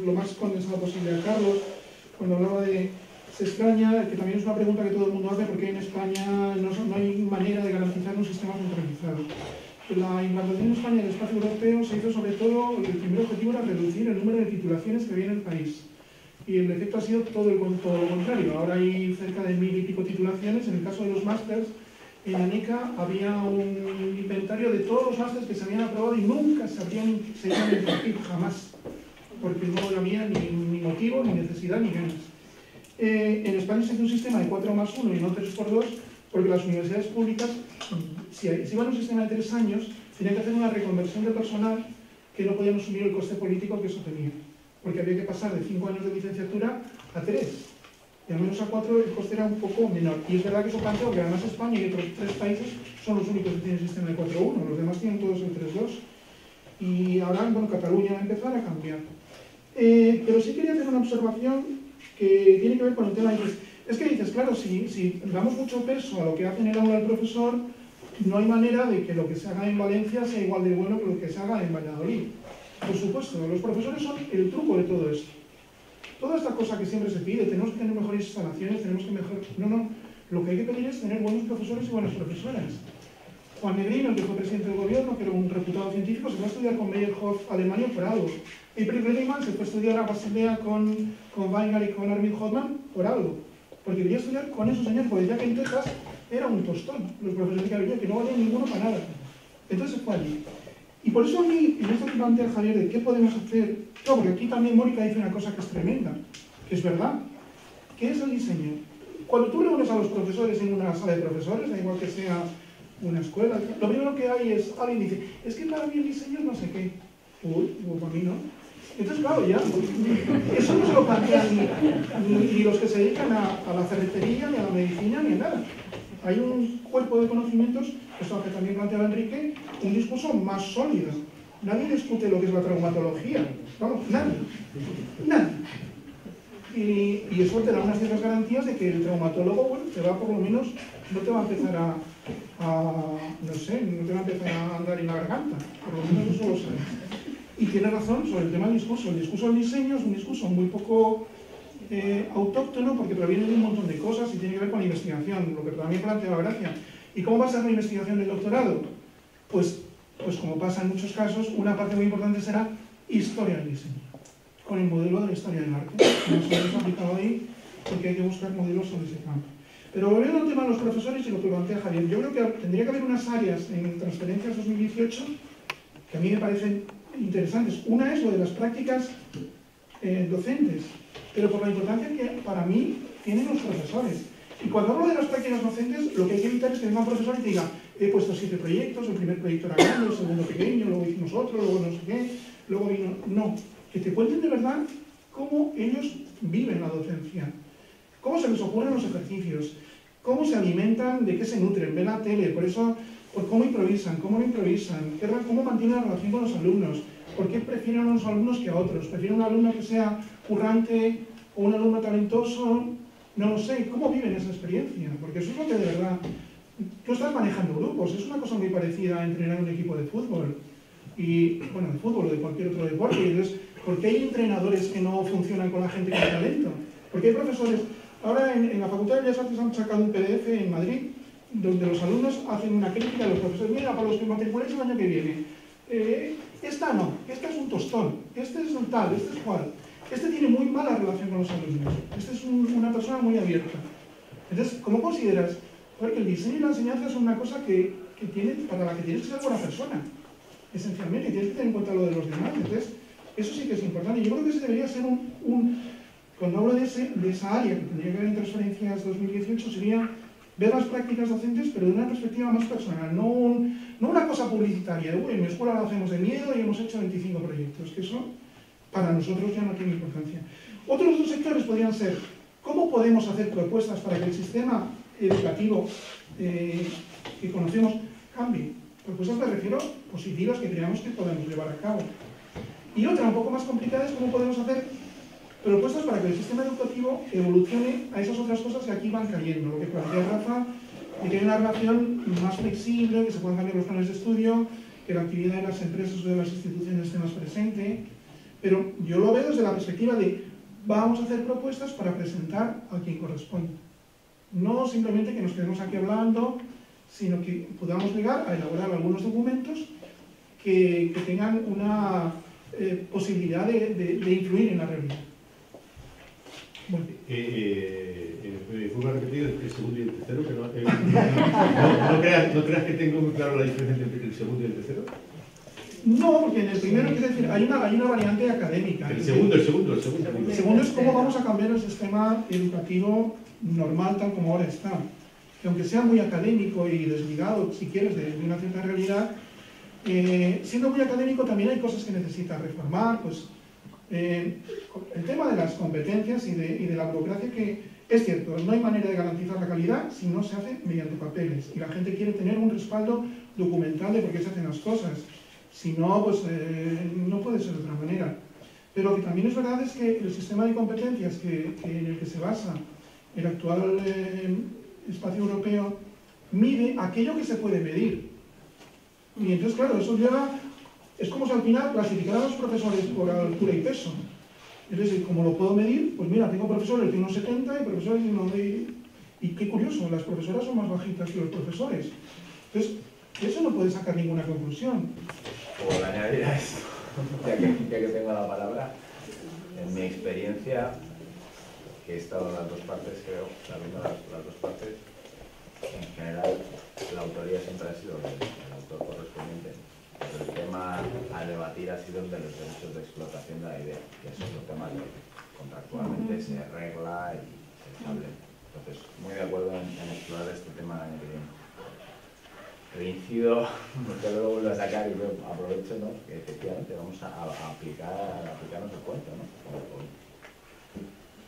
lo más condensado posible a Carlos, cuando hablaba de se extraña, que también es una pregunta que todo el mundo hace, porque en España no hay manera de garantizar un sistema centralizado. La implantación en España del espacio europeo se hizo sobre todo, el primer objetivo era reducir el número de titulaciones que había en el país. Y el efecto ha sido todo lo contrario. Ahora hay cerca de 1000 y pico titulaciones. En el caso de los másters, en ANECA había un inventario de todos los másters que se habían aprobado y nunca se iban a impartir, jamás. Porque no había ni motivo, ni necesidad, ni ganas. En España se hizo un sistema de 4+1 y no 3×2, porque las universidades públicas, si iban a un sistema de 3 años, tenían que hacer una reconversión de personal que no podían asumir el coste político que eso tenía. Porque había que pasar de 5 años de licenciatura a 3. Y al menos a 4 el coste era un poco menor. Y es verdad que eso planteó que además España y otros 3 países son los únicos que tienen el sistema de 4+1, los demás tienen todos el 3+2. Y ahora, bueno, Cataluña va a empezar a cambiar. Pero sí quería hacer una observación que tiene que ver con el tema de... Es que dices, claro, si damos mucho peso a lo que hace en el aula el profesor, no hay manera de que lo que se haga en Valencia sea igual de bueno que lo que se haga en Valladolid. Por supuesto, los profesores son el truco de todo esto. Toda esta cosa que siempre se pide, tenemos que tener mejores instalaciones, tenemos que mejorar... No, lo que hay que pedir es tener buenos profesores y buenas profesoras. Juan Negrino, el que fue presidente del gobierno, que era un reputado científico, se fue a estudiar con Meyerhoff a Alemania por algo. April Redeman se fue a estudiar a Basilea con Weingart y con Armin Hoffman por algo. Porque quería estudiar con esos señores, porque decía que en Texas era un tostón, los profesores que había, que no valían ninguno para nada. Entonces se fue allí. Y por eso a mí, en esto que plantea Javier, de qué podemos hacer, claro, porque aquí también Mónica dice una cosa que es tremenda, que es verdad, que es el diseño. Cuando tú reúnes a los profesores en una sala de profesores, da igual que sea una escuela, lo primero que hay es, alguien dice, es que para mí el diseño es no sé qué. Uy, pues para mí no. Entonces, claro, ya, eso no se lo plantean ni los que se dedican a la ferretería, ni a la medicina, ni a nada. Hay un cuerpo de conocimientos, esto que también planteaba Enrique, un discurso más sólido. Nadie discute lo que es la traumatología, vamos, nadie. Y eso te da unas ciertas garantías de que el traumatólogo, bueno, te va por lo menos, no te va a empezar no sé, no te va a empezar a andar en la garganta, por lo menos eso lo sabes. Y tiene razón sobre el tema del discurso. El discurso del diseño es un discurso muy poco autóctono porque proviene de un montón de cosas y tiene que ver con la investigación, lo que también planteaba Gracia. ¿Y cómo va a ser la investigación del doctorado? Pues como pasa en muchos casos, una parte muy importante será historia del diseño, con el modelo de la historia del arte. No se ha aplicado ahí porque hay que buscar modelos sobre ese campo. Pero volviendo al tema de los profesores y lo que plantea Javier, yo creo que tendría que haber unas áreas en Transferencias 2018 que a mí me parecen interesantes. Una es lo de las prácticas docentes, pero por la importancia que para mí tienen los profesores. Y cuando hablo de las prácticas docentes, lo que hay que evitar es que venga un profesor y te diga, he puesto 7 proyectos, el primer proyecto era grande, el segundo pequeño, luego hicimos otro, luego no sé qué, luego vino... No, que te cuenten de verdad cómo ellos viven la docencia, cómo se les ocurren los ejercicios, cómo se alimentan, de qué se nutren, ven la tele, por eso, pues cómo improvisan, cómo no improvisan, cómo mantienen la relación con los alumnos, por qué prefieren a unos alumnos que a otros, prefieren un alumno que sea currante o un alumno talentoso, no lo sé, cómo viven esa experiencia, porque eso es lo que de verdad, tú estás manejando grupos, es una cosa muy parecida a entrenar un equipo de fútbol, y bueno, de fútbol o de cualquier otro deporte, y entonces, ¿por qué hay entrenadores que no funcionan con la gente con talento? Porque hay profesores, ahora en la Facultad de Bellas Artes han sacado un PDF en Madrid, donde los alumnos hacen una crítica a los profesores, mira, para los que matriculéis el año que viene, esta no, esta es un tostón, este es un tal, este es cual, este tiene muy mala relación con los alumnos, este es una persona muy abierta. Entonces, ¿cómo consideras? Porque el diseño y la enseñanza son una cosa para la que tienes que ser buena persona, esencialmente, y tienes que tener en cuenta lo de los demás. Entonces, eso sí que es importante. Yo creo que ese debería ser cuando hablo de esa área que tendría que haber en Transferencias 2018, sería ver las prácticas docentes, pero de una perspectiva más personal, no una cosa publicitaria, de, en mi escuela lo hacemos de miedo y hemos hecho 25 proyectos, que eso para nosotros ya no tiene importancia. Otros dos sectores podrían ser, ¿cómo podemos hacer propuestas para que el sistema educativo que conocemos cambie? Propuestas me refiero positivas que creamos que podemos llevar a cabo. Y otra, un poco más complicada, es cómo podemos hacer propuestas para que el sistema educativo evolucione a esas otras cosas que aquí van cayendo. Lo que plantea Rafa, de que haya una relación más flexible, que se puedan cambiar los planes de estudio, que la actividad de las empresas o de las instituciones esté más presente. Pero yo lo veo desde la perspectiva de vamos a hacer propuestas para presentar a quien corresponde. No simplemente que nos quedemos aquí hablando, sino que podamos llegar a elaborar algunos documentos que tengan una posibilidad de influir en la realidad. Bueno. Vuelvo a repetir el segundo y el tercero, que no creas que tengo muy claro la diferencia entre el segundo y el tercero. No, porque en el primero, quiero decir, hay una variante académica. El segundo. El segundo es cómo vamos a cambiar el sistema educativo normal tal como ahora está. Que aunque sea muy académico y desligado, si quieres, de una cierta realidad, siendo muy académico también hay cosas que necesita reformar, pues el tema de las competencias y de la burocracia, que es cierto, no hay manera de garantizar la calidad si no se hace mediante papeles, y la gente quiere tener un respaldo documental de por qué se hacen las cosas. Si no, pues no puede ser de otra manera. Pero lo que también es verdad es que el sistema de competencias en el que se basa el actual espacio europeo mide aquello que se puede medir. Y entonces, claro, eso lleva... Es como si al final clasificaran a los profesores por altura y peso. Es decir, como lo puedo medir, pues mira, tengo profesores de unos 70 y profesores de unos... Y qué curioso, las profesoras son más bajitas que los profesores. Entonces, de eso no puedes sacar ninguna conclusión. Por añadir a esto, ya que tengo la palabra, en mi experiencia, que he estado en las dos partes, creo, sabiendo las dos partes, en general, la autoría siempre ha sido el autor correspondiente. Pero el tema a debatir ha sido el de los derechos de explotación de la idea, que es otro tema que contractualmente se regla y se establece. Entonces, muy de acuerdo en explorar este tema el año que viene. Reincido, porque luego vuelvo a sacar y aprovecho, ¿no? Que efectivamente vamos a aplicarnos el cuento, ¿no?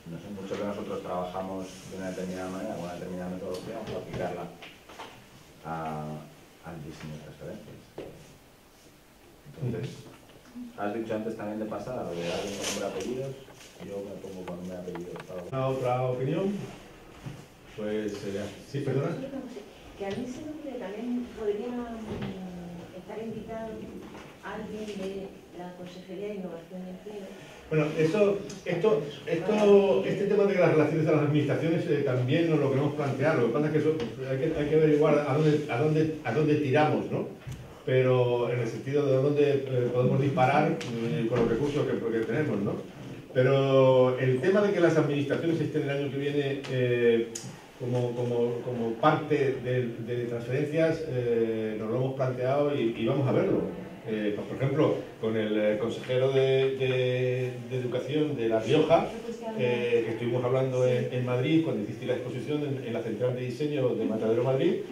No sé, mucho que nosotros trabajamos de una determinada manera, con una determinada metodología, vamos a aplicarla al diseño de transferencias. Entonces, has dicho antes también de pasada, lo de alguien con nombre y apellidos, yo me pongo con nombre y apellidos. ¿Otra opinión? Pues, sí, perdona. Que a mí se me ocurre también podría estar invitado alguien de la Consejería de Innovación y Empleo. Bueno, este tema de las relaciones de las administraciones también nos lo queremos plantear. Lo que pasa es que eso, hay que averiguar a dónde tiramos, ¿no? Pero en el sentido de dónde podemos disparar con los recursos que tenemos, ¿no? Pero el tema de que las administraciones estén el año que viene como parte de transferencias, nos lo hemos planteado y vamos a verlo. Por ejemplo, con el consejero de Educación de La Rioja, que estuvimos hablando en Madrid, cuando hiciste la exposición en la Central de Diseño de Matadero Madrid,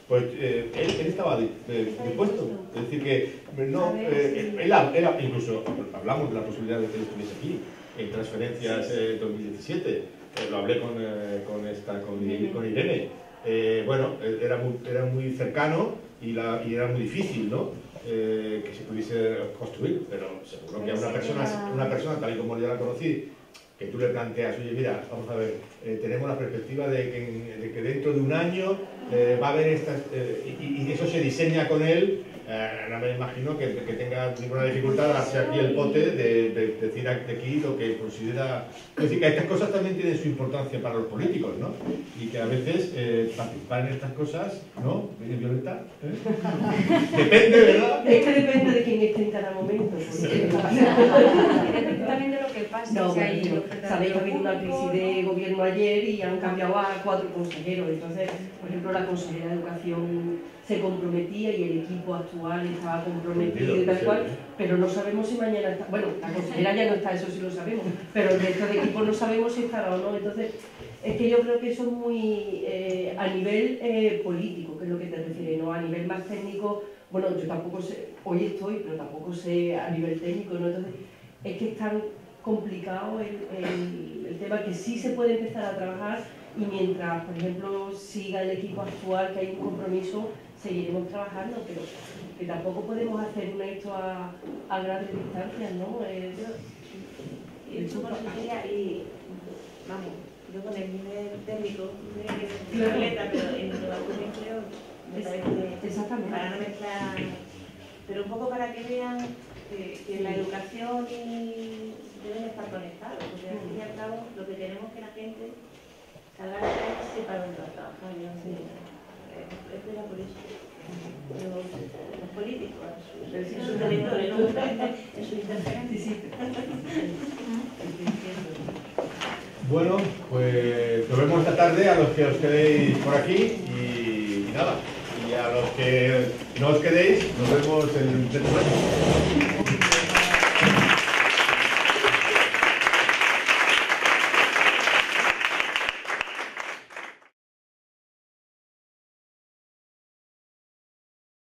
pues él estaba dispuesto. Es decir, que no, él incluso hablamos de la posibilidad de que él estuviese aquí en transferencias 2017. Lo hablé con Irene. Bueno, era muy cercano y era muy difícil, ¿no? Que se pudiese construir, pero seguro que a una persona tal y como yo la conocí, que tú le planteas, oye, mira, vamos a ver, tenemos la perspectiva de que dentro de un año va a haber estas, y eso se diseña con él. No me imagino que tenga ninguna dificultad a darse aquí el pote de decir aquí lo que considera. Es decir, que estas cosas también tienen su importancia para los políticos, ¿no? Y que a veces participar en estas cosas, ¿no? Violeta, depende, ¿verdad? Es que depende de quién esté en cada momento. Depende también de lo que pase. No, si hay sabéis que ha habido una crisis de gobierno ayer y han cambiado a 4 consejeros. Entonces, por ejemplo, la consejera de Educación se comprometía y el equipo actual estaba comprometido y tal cual, pero no sabemos si mañana está. Bueno, la consejera ya no está, eso sí lo sabemos, pero el resto de equipo no sabemos si estará o no. Entonces, es que yo creo que eso es muy a nivel político, que es lo que te refieres, ¿no? A nivel más técnico, bueno, yo tampoco sé, hoy estoy, pero tampoco sé a nivel técnico, ¿no? Entonces, es que es tan complicado el tema que sí se puede empezar a trabajar y mientras, por ejemplo, siga el equipo actual, que hay un compromiso, seguiremos trabajando, pero que tampoco podemos hacer un esto a grandes distancias, ¿no? Y eso consejería y, vamos, yo con el nivel técnico, pero en innovación y empleo me parece exactamente para no mezclar, pero un poco para que vean que la educación y deben estar conectados, porque al fin y al cabo lo que queremos es que la gente salga a la calle y sepa dónde va a trabajar. Yo no sé, esto era por eso. Los políticos, en sus electores, ¿no? En su interferencia. Bueno, pues nos vemos esta tarde a los que os quedéis por aquí y nada. Y a los que no os quedéis, nos vemos el próximo año.